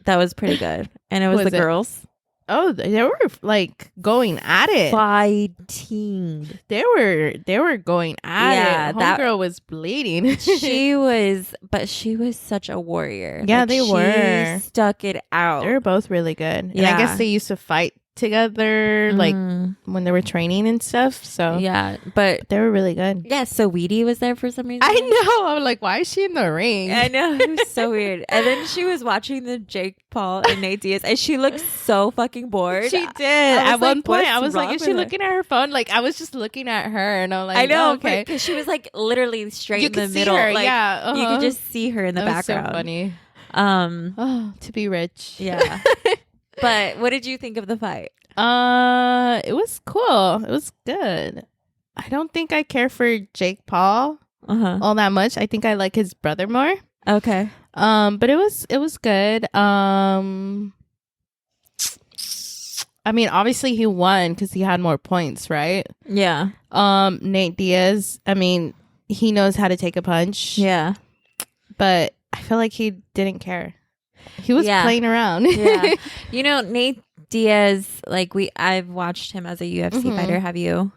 that was pretty good. And it was the girls. Oh, they were like going at it. Fighting. They were going at it. Homegirl was bleeding. She was such a warrior. Yeah, they were. She stuck it out. They were both really good. Yeah. And I guess they used to fight together like when they were training and stuff. So yeah, but they were really good. Yeah, so Weedy was there for some reason. I know. I'm like, why is she in the ring? I know. It was so weird. And then she was watching the Jake Paul and Nate Diaz, and she looked so fucking bored. She did. At one point, I was like, wrong is she with her? looking at her phone? Like, I was just looking at her, and I'm like, I know, oh, okay. because she was like literally straight You in the could see middle. her, Like, yeah, you could just see her in the That was background. so funny. Oh, to be rich. yeah. But what did you think of the fight? It was cool. It was good. I don't think I care for Jake Paul all that much. I think I like his brother more. Okay. But it was good. I mean, obviously he won because he had more points, right? Yeah. Nate Diaz, I mean, he knows how to take a punch. Yeah. But I feel like he didn't care. He was playing around. Yeah. You know, Nate Diaz, like I've watched him as a UFC fighter. Have you?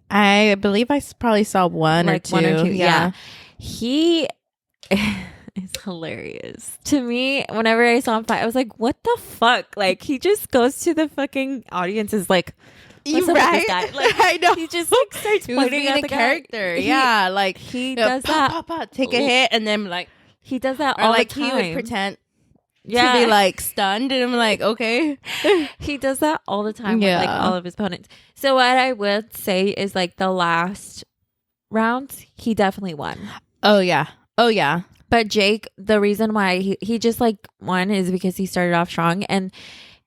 I believe I probably saw one or two. Yeah. He is hilarious. To me, whenever I saw him fight, I was like, what the fuck? Like, he just goes to the fucking audience, is like, what's up with this guy? Like, I know. he just like starts pointing at the character. guy. Like He does that. Take a hit, and then like He does that or all like the time. he would pretend to be like stunned, and I'm like, okay. He does that all the time with like Yeah. all of his opponents. So what I would say is like the last rounds, he definitely won. Oh yeah. But Jake, the reason why he just like won is because he started off strong, and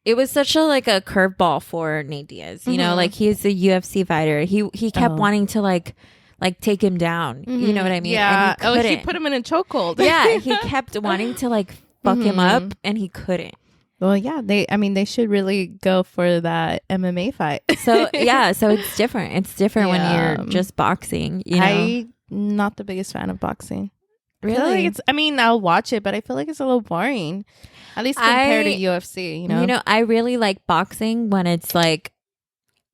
it was such a like a curveball for Nate Diaz. You know, like he's a UFC fighter. He kept wanting to like take him down. You know what I mean? Yeah. And He put him in a chokehold. Yeah, he kept wanting to like fuck him up, and he couldn't. Well, yeah. They should really go for that MMA fight. So yeah, so it's different. It's different when Yeah. you're just boxing. You know, I'm not the biggest fan of boxing. I feel really. like I'll watch it, but I feel like it's a little boring. At least compared to UFC, you know? I really like boxing when it's like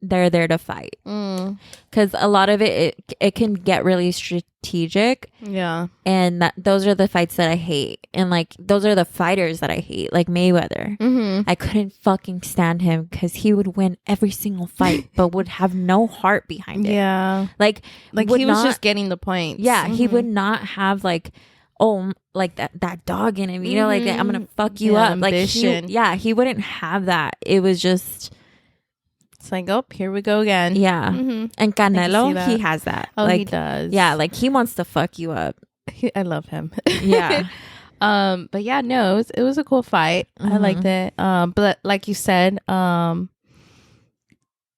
they're there to fight, because a lot of it can get really strategic, Yeah. and those are the fights that I hate, and like those are the fighters that I hate, like Mayweather. I couldn't fucking stand him because he would win every single fight but would have no heart behind it. Yeah. like would he was not- just getting the points. yeah, he would not have like, oh, like that dog in him, you know, like I'm gonna fuck you Yeah, up. Like ambition. he wouldn't have that. It was just It's like, oh, here we go again. yeah. Mhm. And I can see Canelo, that. he has that. Oh, like he does. yeah, like he wants to fuck you up. I love him. Yeah. But yeah, no, it was a cool fight. I liked it. But like you said,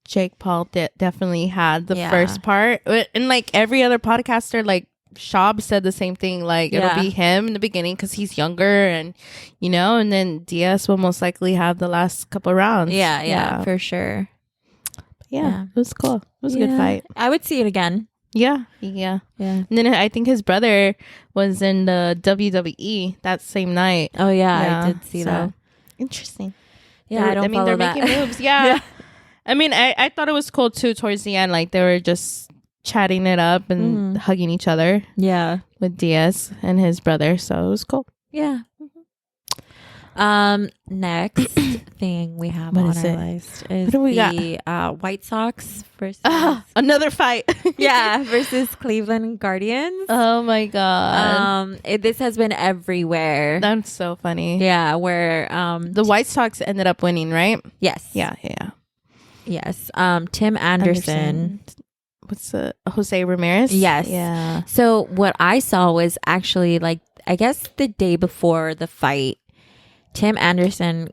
Jake Paul definitely had the first part, and like every other podcaster, like Schaub said the same thing. Like it'll be him in the beginning because he's younger, and you know, and then Diaz will most likely have the last couple rounds. Yeah, for sure. Yeah, it was cool. It was a good fight. I would see it again. Yeah. And And then I think his brother was in the WWE that same night. oh yeah, I did see that. Interesting. Yeah, I don't follow they're that. making moves. Yeah. I mean, I thought it was cool too towards the end. Like they were just chatting it up and hugging each other Yeah. with Diaz and his brother. So it was cool. Yeah. Next thing we have What on is our it? list is What do we the White Sox versus Another fight. versus Cleveland Guardians. Oh my God. This has been everywhere. That's so funny. Yeah, where The White Sox ended up winning, right? yes. Yes. Tim Anderson. What's the Jose Ramirez? Yes. Yeah. So what I saw was actually like, I guess the day before the fight, Tim Anderson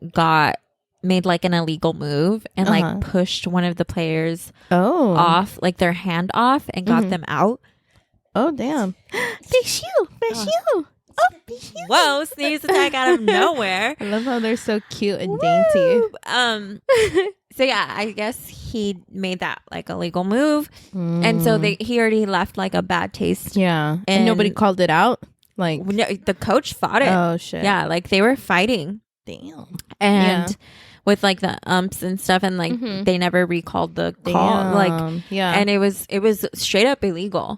made like an illegal move and like pushed one of the players off, like their hand off, and got them out. Oh, damn. Fish you. Oh, fish you. Whoa, sneeze attack out of nowhere. I love how they're so cute and dainty. So yeah, I guess he made that like illegal move, and so he already left like a bad taste. Yeah. And And- nobody called it out? Like, No, the coach fought it. oh, shit. Yeah, like they were fighting. Damn. and with like the umps and stuff, and like they never recalled the call. Like, and it was straight up illegal.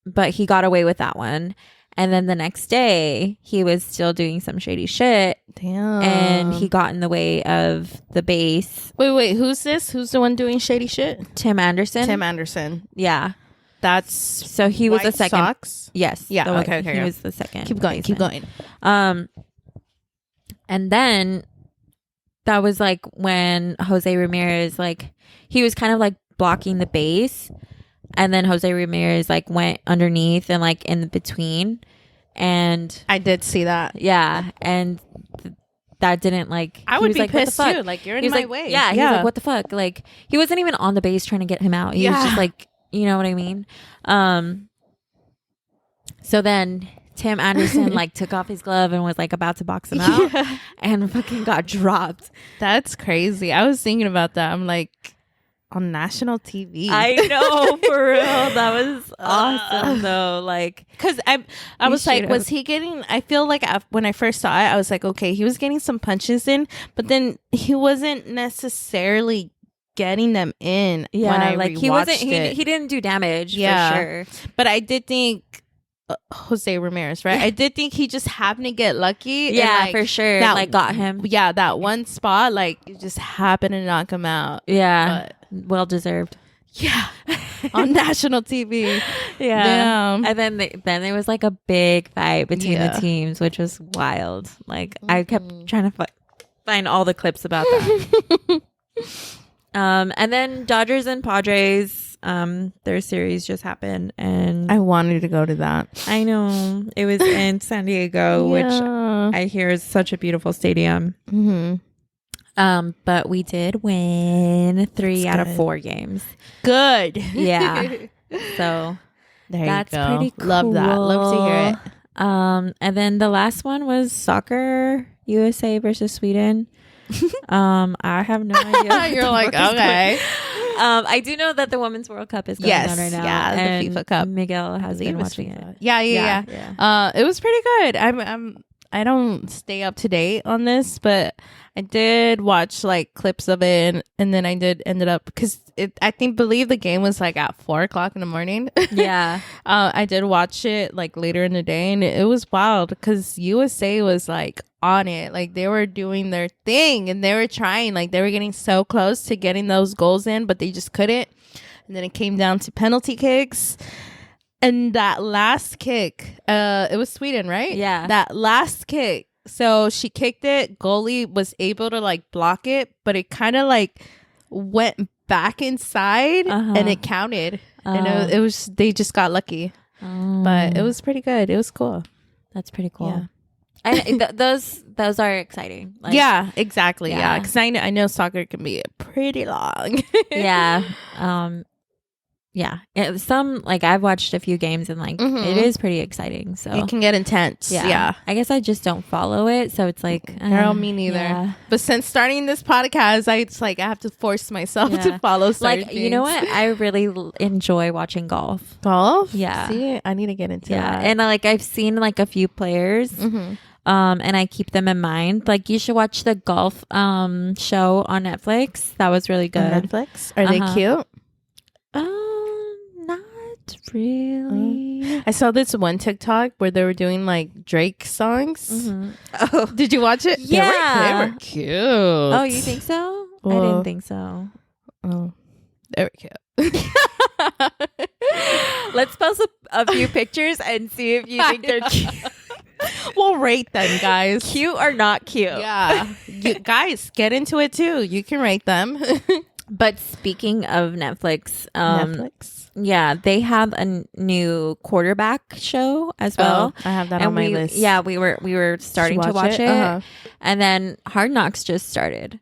But he got away with that one. And then the next day, he was still doing some shady shit. Damn. And he got in the way of the base. Wait. Who's this? Who's the one doing shady shit? Tim Anderson. Tim Anderson. Yeah. That's so he was the second. Sox? Yes. Yeah. Okay. He was the second. Keep going. baseman. And then that was like when Jose Ramirez, like, he was kind of like blocking the base. And then Jose Ramirez like went underneath and like in between, and I did see that. Yeah, and that didn't like. I would be like, pissed too. Like, you're in my way. Yeah, he was like, what the fuck? Like, he wasn't even on the base trying to get him out. He was just like, you know what I mean? So then Tim Anderson like took off his glove and was like about to box him out, and fucking got dropped. That's crazy. I was thinking about that. I'm like, on national TV. I know, for real. That was awesome though. Like, because I was like, was he getting, I feel like when I first saw it, I was like, okay, he was getting some punches in, but then he wasn't necessarily getting them in. Yeah, when I like he wasn't, he didn't do damage for sure. But I did think Jose Ramirez, right? I did think he just happened to get lucky. Yeah, and, like, for sure. That, like, got him. Yeah, that one spot, like, it just happened to knock him out. Yeah, well deserved. Yeah, on national TV. Yeah. Damn. And then there was like a big fight between the teams, which was wild. Like, I kept trying to find all the clips about that. And then Dodgers and Padres, their series just happened, and I wanted to go to that. I know, it was in San Diego, which I hear is such a beautiful stadium. But we did win 3 out of 4 games. Good. Yeah. So that's you go. pretty cool. Love that. Love to hear it. And then the last one was soccer, USA versus Sweden. I have no idea. You're like, okay. I do know that the Women's World Cup is going on right now. Yeah, and the FIFA Cup. Miguel has been watching it. Yeah. It was pretty good. I don't stay up to date on this, but I did watch like clips of it, and then I ended up, because I believe the game was like at 4:00 in the morning. Yeah. I did watch it like later in the day, and it was wild because USA was like on it. Like, they were doing their thing, and they were trying, like, they were getting so close to getting those goals in, but they just couldn't. And then it came down to penalty kicks. And that last kick, it was Sweden, right? Yeah. That last kick. So she kicked it. Goalie was able to like block it, but it kind of like went back inside and it counted. And it was, they just got lucky. But it was pretty good. It was cool. That's pretty cool. Yeah. Those are exciting. Like, yeah, exactly. Yeah. Yeah, because I know soccer can be pretty long. Yeah. Yeah. Some, like, I've watched a few games, and like it is pretty exciting. So it can get intense. Yeah. I guess I just don't follow it, so it's like, Girl, me neither. Yeah. But since starting this podcast, I have to force myself to follow certain like, you know what? I really enjoy watching golf. Golf? Yeah. See, I need to get into that. And like, I've seen like a few players, and I keep them in mind. Like, you should watch the golf show on Netflix. That was really good. On Netflix? Are they cute? Not really. I saw this one TikTok where they were doing like Drake songs. Oh, did you watch it? Yeah. They were cute. Oh, you think so? I didn't think so. Oh, they were cute. Let's post a few pictures and see if you think they're cute. We'll rate them, guys. Cute or not cute. Yeah. You guys, get into it too. You can rate them. But speaking of Netflix, Netflix. Yeah, they have a new quarterback show as well. I have that on my list. Yeah, we were starting to watch it. And then Hard Knocks just started.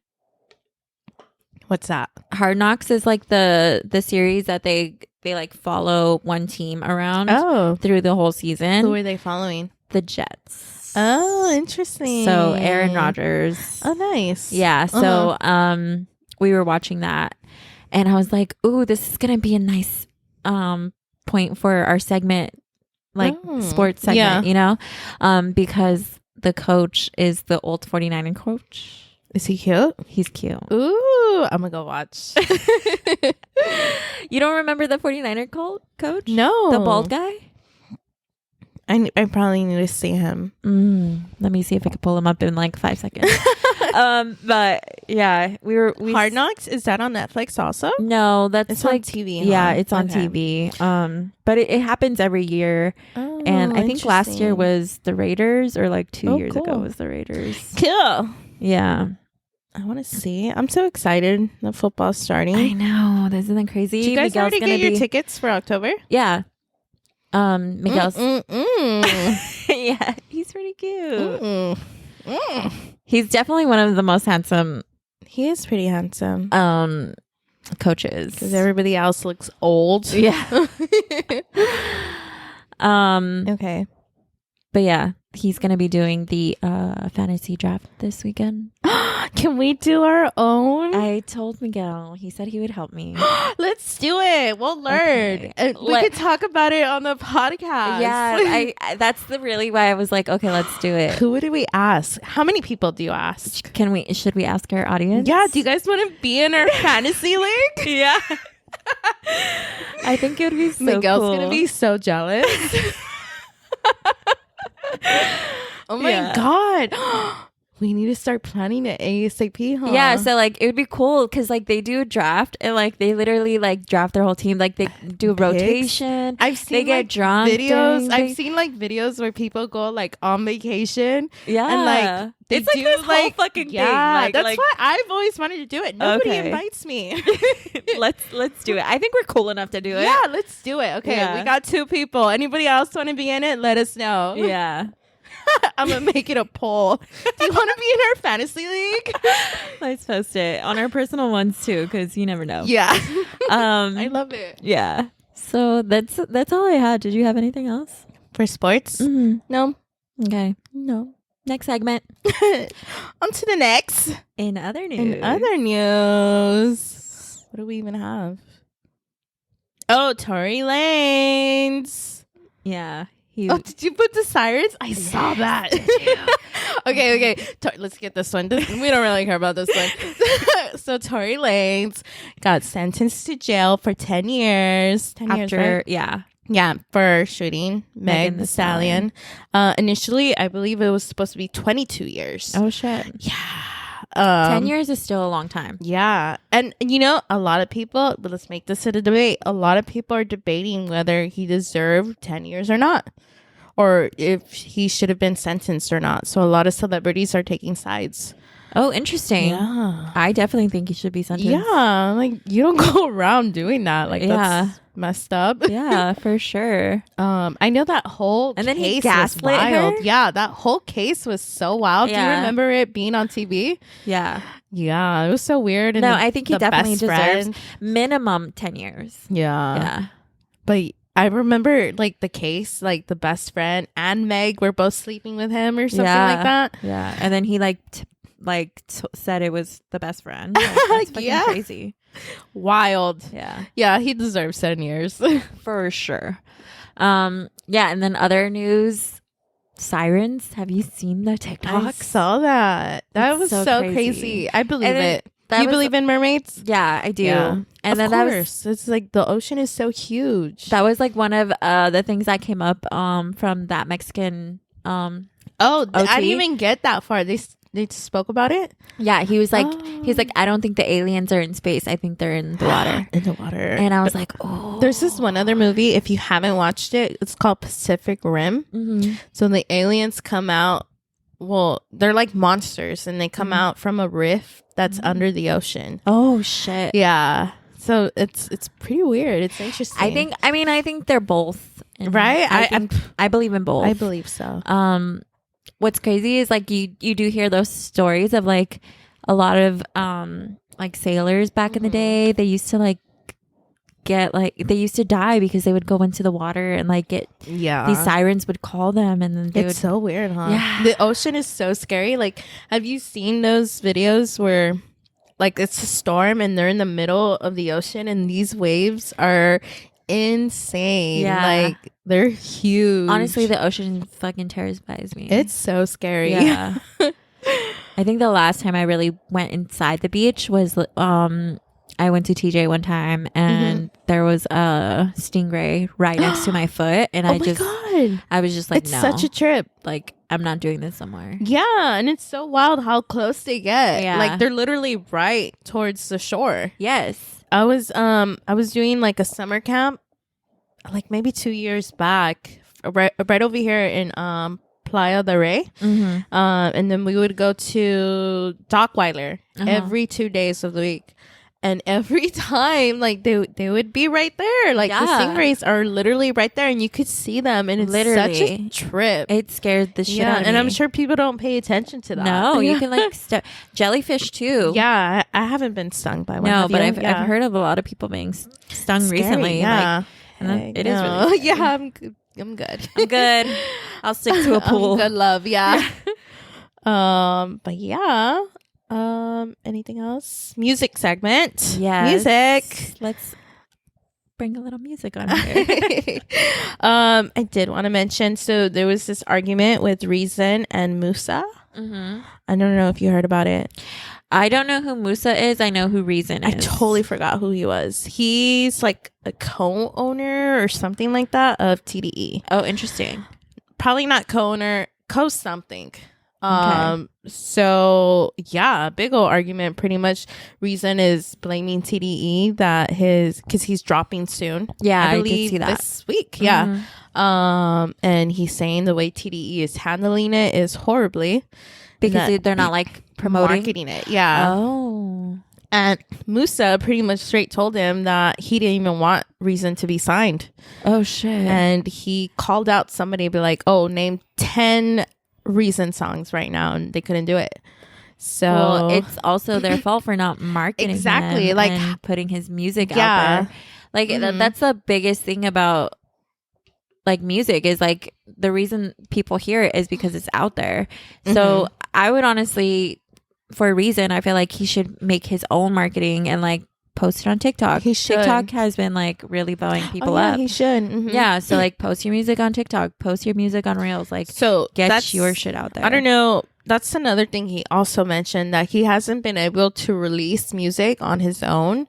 What's that? Hard Knocks is like the series that they like follow one team around through the whole season. Who are they following? The Jets. Oh, interesting. So Aaron Rodgers. Oh, nice. Yeah. So we were watching that, and I was like, "Ooh, this is gonna be a nice point for our segment, like sports segment, you know, because the coach is the old 49er coach. Is he cute? He's cute. Ooh, I'm gonna go watch. You don't remember the 49er coach? No. The bald guy? I probably need to see him. Let me see if I can pull him up in like 5 seconds. But yeah, we Hard Knocks, is that on Netflix also? No, that's It's like on TV. Yeah, huh? it's on Okay. TV. But it happens every year. Oh, And I think last year interesting. was the Raiders, or like 2 years ago cool. was the Raiders. Cool. Yeah. I want to see. I'm so excited. The football's starting. I know. Isn't that crazy? Did you guys Miguel's already gonna get your be- tickets for October? Yeah. Miguel's yeah, he's pretty cute. He's definitely one of the most handsome He is pretty handsome. coaches. Because everybody else looks old. Yeah. Okay. But yeah, he's gonna be doing the fantasy draft this weekend. Can we do our own? I told Miguel. He said he would help me. Let's do it. We'll learn. Okay. We could talk about it on the podcast. Yeah, that's really why I was like, okay, let's do it. Who do we ask? How many people do you ask? Should we ask our audience? Yeah. Do you guys want to be in our fantasy league? Yeah. I think it would be so Miguel's cool. gonna be so jealous. Oh my Yeah. god. We need to start planning it ASAP, huh? Yeah, so like it would be cool because like they do a draft and like they literally like draft their whole team. Like they do a Picks? rotation. I've seen They get like, drunk videos. during I've the- seen like videos where people go like on vacation. Yeah, And like they it's like do, this whole fucking yeah, thing. that's Like, why I've always wanted to do it. Nobody Okay. invites me. let's do it. I think we're cool enough to do it. Yeah, let's do it. Okay, Yeah. we got 2 people. Anybody else want to be in it? Let us know. Yeah. I'm gonna make it a poll. Do you want to be in our fantasy league? Let's post it on our personal ones too, because you never know. Yeah, I love it. Yeah. So that's all I had. Did you have anything else? For sports? Mm-hmm. No, Okay. no. Next segment. On to the next. In other news. In other news, what do we even have? Oh, Tory Lanez. Yeah. Oh, did you put the sirens? I saw that. Okay. Let's get this one. We don't really care about this one. So Tory Lanez got sentenced to jail for 10 years. 10 years, After, right? yeah. Yeah, for shooting Meg Megan the Stallion. Initially, I believe it was supposed to be 22 years. Oh, shit. Yeah. 10 years is still a long time. Yeah. And, you know, a lot of people, but let's make this a debate. A lot of people are debating whether he deserved 10 years or not, or if he should have been sentenced or not. So a lot of celebrities are taking sides. Oh, interesting. Yeah. I definitely think he should be sentenced. Yeah. Like, you don't go around doing that. Like, that's messed up. Yeah, for sure. I know that whole And then he case gaslit was wild. her? Yeah, that whole case was so wild. Do you Yeah. remember it being on TV? Yeah. Yeah, it was so weird. And No, I think he the definitely best deserves friend- minimum 10 years. Yeah. Yeah. But I remember like the case, like the best friend and Meg were both sleeping with him or something like that. Yeah. And then he said it was the best friend. Like, that's fucking Yeah. crazy. Wild. Yeah. Yeah, he deserves 10 years. For sure. Yeah, and then other news, sirens. Have you seen the I TikToks? saw that. That It's was so so crazy. crazy. I believe And then it. that You was- believe in mermaids? Yeah, I do. Yeah. And of then course. It's like the ocean is so huge. that was like one of the things that came up from that Mexican I OT? didn't even get that far. They spoke about it? yeah, he was like Oh. I don't think the aliens are in space. I think they're in the water. In the water. And I was like, oh. There's this one other movie, if you haven't watched it, it's called Pacific Rim. Mhm. So the aliens come out, well, they're like monsters, and they come out from a rift that's under the ocean. Oh shit. Yeah. So it's pretty weird. It's interesting. I think they're both. And Right? I believe in both. I believe so. What's crazy is like you do hear those stories of like a lot of like sailors back in the day. They used to like they used to die because they would go into the water and like get Yeah. these sirens would call them and then they It's would so weird, huh? Yeah. The ocean is so scary. Like, have you seen those videos where like it's a storm and they're in the middle of the ocean and these waves are insane. Yeah. Like they're huge. Honestly, the ocean fucking terrifies me. it's so scary. Yeah. I think the last time I really went inside the beach was I went to TJ one time and there was a stingray right next to my foot and I was just like, it's no, such a trip. like I'm not doing this somewhere. Yeah, and it's so wild how close they get. Yeah. Like they're literally right towards the shore. Yes. I was doing like a summer camp like maybe 2 years back right over here in Playa del Rey. And then we would go to Dockweiler every 2 days of the week. And every time, like, they would be right there. Like, the stingrays are literally right there. And you could see them. And it's such a trip. It scared the shit out of me. And I'm sure people don't pay attention to that. No, you can, like, jellyfish, too. Yeah, I haven't been stung by one. No, but I've heard of a lot of people being stung recently. Yeah. Like, it is really scary. Yeah, I'm good. I'm good. I'll stick to a pool. Good love, yeah. But yeah. Anything else? Music segment. Yeah. Music. Let's bring a little music on here. I did want to mention, so there was this argument with Reason and Musa. I don't know if you heard about it. I don't know who Musa is. I know who Reason is. I totally forgot who he was. He's like a co-owner or something like that of TDE. Oh, interesting. Probably not co-owner, co-something. So yeah, big old argument. Pretty much Reason is blaming TDE that because he's dropping soon. Yeah, I believe did see that this week. Yeah. And he's saying the way TDE is handling it is horribly because they're not like marketing it. Yeah. Oh. And Musa pretty much straight told him that he didn't even want Reason to be signed. Oh shit. And he called out somebody, be like, "Oh, name 10 Reason songs right now," and they couldn't do it. So it's also their fault for not marketing exactly him like and putting his music out there. Like that's the biggest thing about like music is like the reason people hear it is because it's out there. So I would honestly, for Reason, I feel like he should make his own marketing and like post it on TikTok. He should. TikTok has been like really blowing people up. He should. Yeah, so like post your music on TikTok, post your music on Reels, like so get your shit out there. I don't know. That's another thing he also mentioned, that he hasn't been able to release music on his own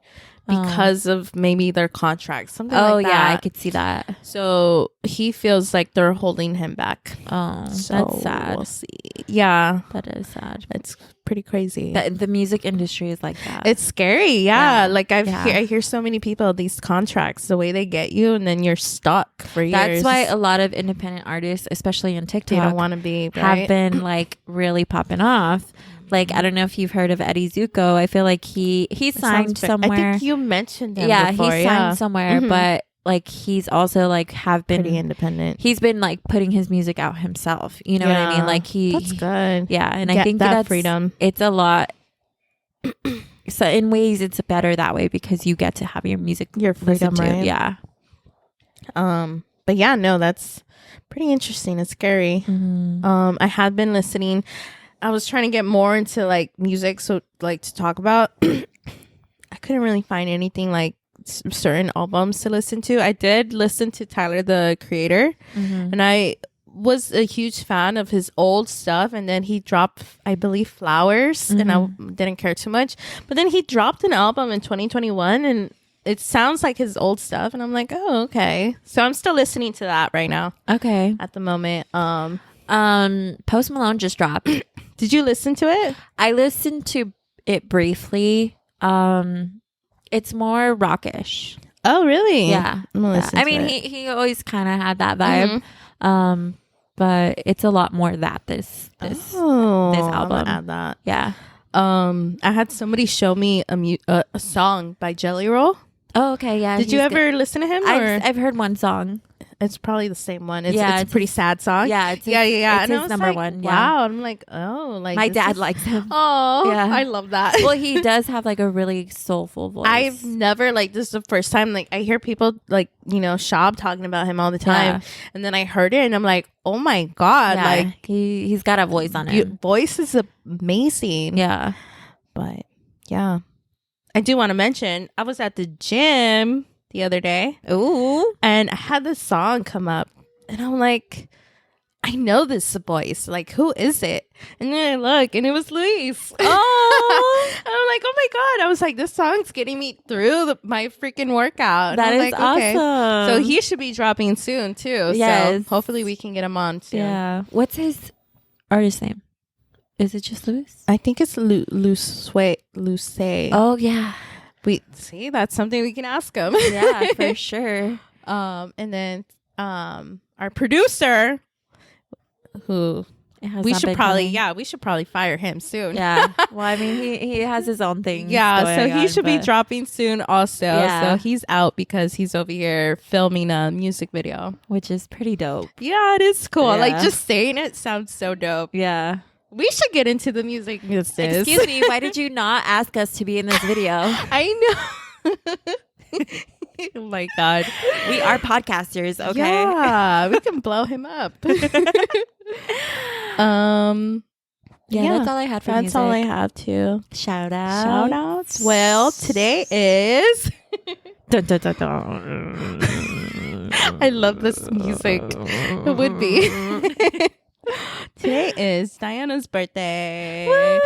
because of maybe their contracts, something like that. Yeah, I could see that. So he feels like they're holding him back. Oh, so that's sad. We'll see. Yeah, that is sad. It's pretty crazy. The music industry is like that. It's scary. Yeah. Like I hear so many people, these contracts, the way they get you, and then you're stuck for years. That's why a lot of independent artists, especially on TikTok, they don't want to be have been like really popping off. Like, I don't know if you've heard of Eddie Zuko. I feel like he signed somewhere. I think you mentioned him before. He signed somewhere, but like he's also like been pretty independent. He's been like putting his music out himself. You know what I mean? Like that's good. Yeah, and I think that's freedom. It's a lot. So in ways, it's better that way because you get to have your music, your freedom, right? Yeah. But yeah, no, that's pretty interesting. It's scary. I had been listening. I was trying to get more into like music, so like to talk about. I couldn't really find anything like certain albums to listen to. I did listen to Tyler, the Creator, and I was a huge fan of his old stuff. And then he dropped, I believe, Flowers, and I didn't care too much. But then he dropped an album in 2021, and it sounds like his old stuff, and I'm like, oh, okay. So I'm still listening to that right now. Okay. At the moment. Post Malone just dropped. Did you listen to it? I listened to it briefly. It's more rockish. Oh, really? Yeah. I mean, he always kind of had that vibe. But it's a lot more this album. I'm gonna add that. Yeah. I had somebody show me a song by Jelly Roll. Oh, okay, yeah. Did you ever listen to him? I've heard one song. It's probably the same one. It's a pretty sad song. Yeah, it's his number one. Yeah. Wow, I'm like, oh, like my dad likes him. Oh, yeah, I love that. Well, he does have like a really soulful voice. I've never this is the first time like I hear people like Shab talking about him all the time, and then I heard it and I'm like, oh my god, like he's got a voice on it. Voice is amazing. Yeah, but yeah. I do want to mention, I was at the gym the other day. Ooh. And I had this song come up. And I'm like, I know this voice. Like, who is it? And then I look, and it was Luis. Oh. And I'm like, oh my God. I was like, this song's getting me through my freaking workout. That and is I'm like, okay. awesome. So he should be dropping soon, too. Yes. So hopefully we can get him on soon. Yeah. What's his artist name? Is it just Luis? I think it's Luce. Oh, yeah. See, that's something we can ask him. Yeah, for sure. And then our producer, who we should probably fire him soon. Yeah. Well, I mean, he has his own thing. Yeah, so he should be dropping soon also. Yeah. So he's out because he's over here filming a music video. which is pretty dope. Yeah, it is cool. Yeah. Like, just saying it sounds so dope. Yeah. We should get into the music business. Excuse me, why did you not ask us to be in this video? I know. Oh my God. We are podcasters, okay? Yeah, we can blow him up. Yeah, that's all I had for That's music. all I have too. Shout out. Shout outs. Well, today is Dun, dun, dun, dun. I love this music. It would be. Today is Diana's birthday. Woo!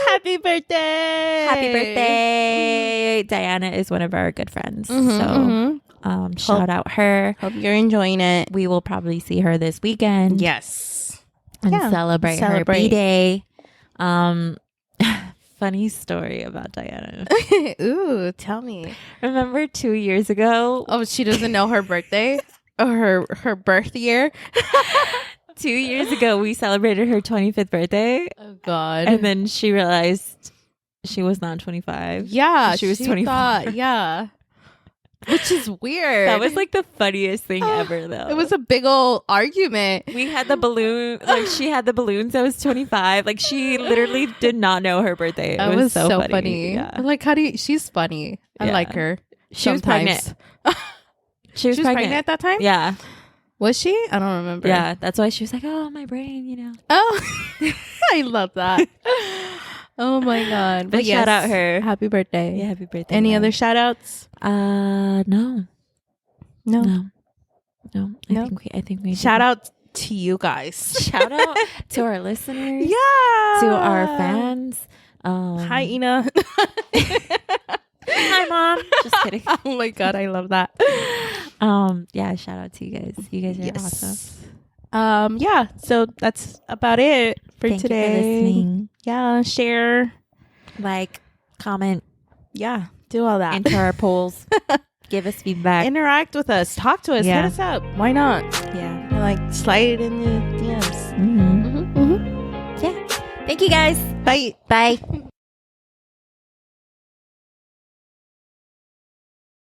Happy birthday. Happy birthday. Diana is one of our good friends. Shout out her. Hope you're enjoying it. We will probably see her this weekend. Yes. And Yeah, celebrate her celebrate. B-Day. Funny story about Diana. Ooh, tell me. Remember 2 years ago? Oh, she doesn't know her birthday or her birth year. 2 years ago, we celebrated her 25th birthday. Oh God. And then she realized she was not 25. Yeah, She was 24. thought, yeah. Which is weird. That was like the funniest thing ever, though. It was a big old argument. We had the balloon, like she had the balloons. I was 25. Like she literally did not know her birthday. It That was so funny. funny. Yeah. Like, she's funny. I Yeah. like her. She was sometimes. pregnant. She was pregnant at that time? Yeah. Was she? I don't remember. Yeah. That's why she was like, oh, my brain, you know. Oh, I love that. Oh my God. But shout out her. Happy birthday. Yeah, happy birthday. Any love. other shout outs? No. No. I think we Shout out to you guys. Shout out to our listeners. Yeah. To our fans. Hi, Ina. Hi, Mom. Just kidding. Oh my God, I love that. Yeah, shout out to you guys. You guys are awesome. Yeah, so that's about it for Thank today. you for listening. Yeah, share. Like, comment, Yeah, do all that. enter our polls, give us feedback. Interact with us. Talk to us. Yeah. Hit us up. Why not? Yeah. Like, slide it in the DMs. Yeah. Thank you guys. Bye. Bye.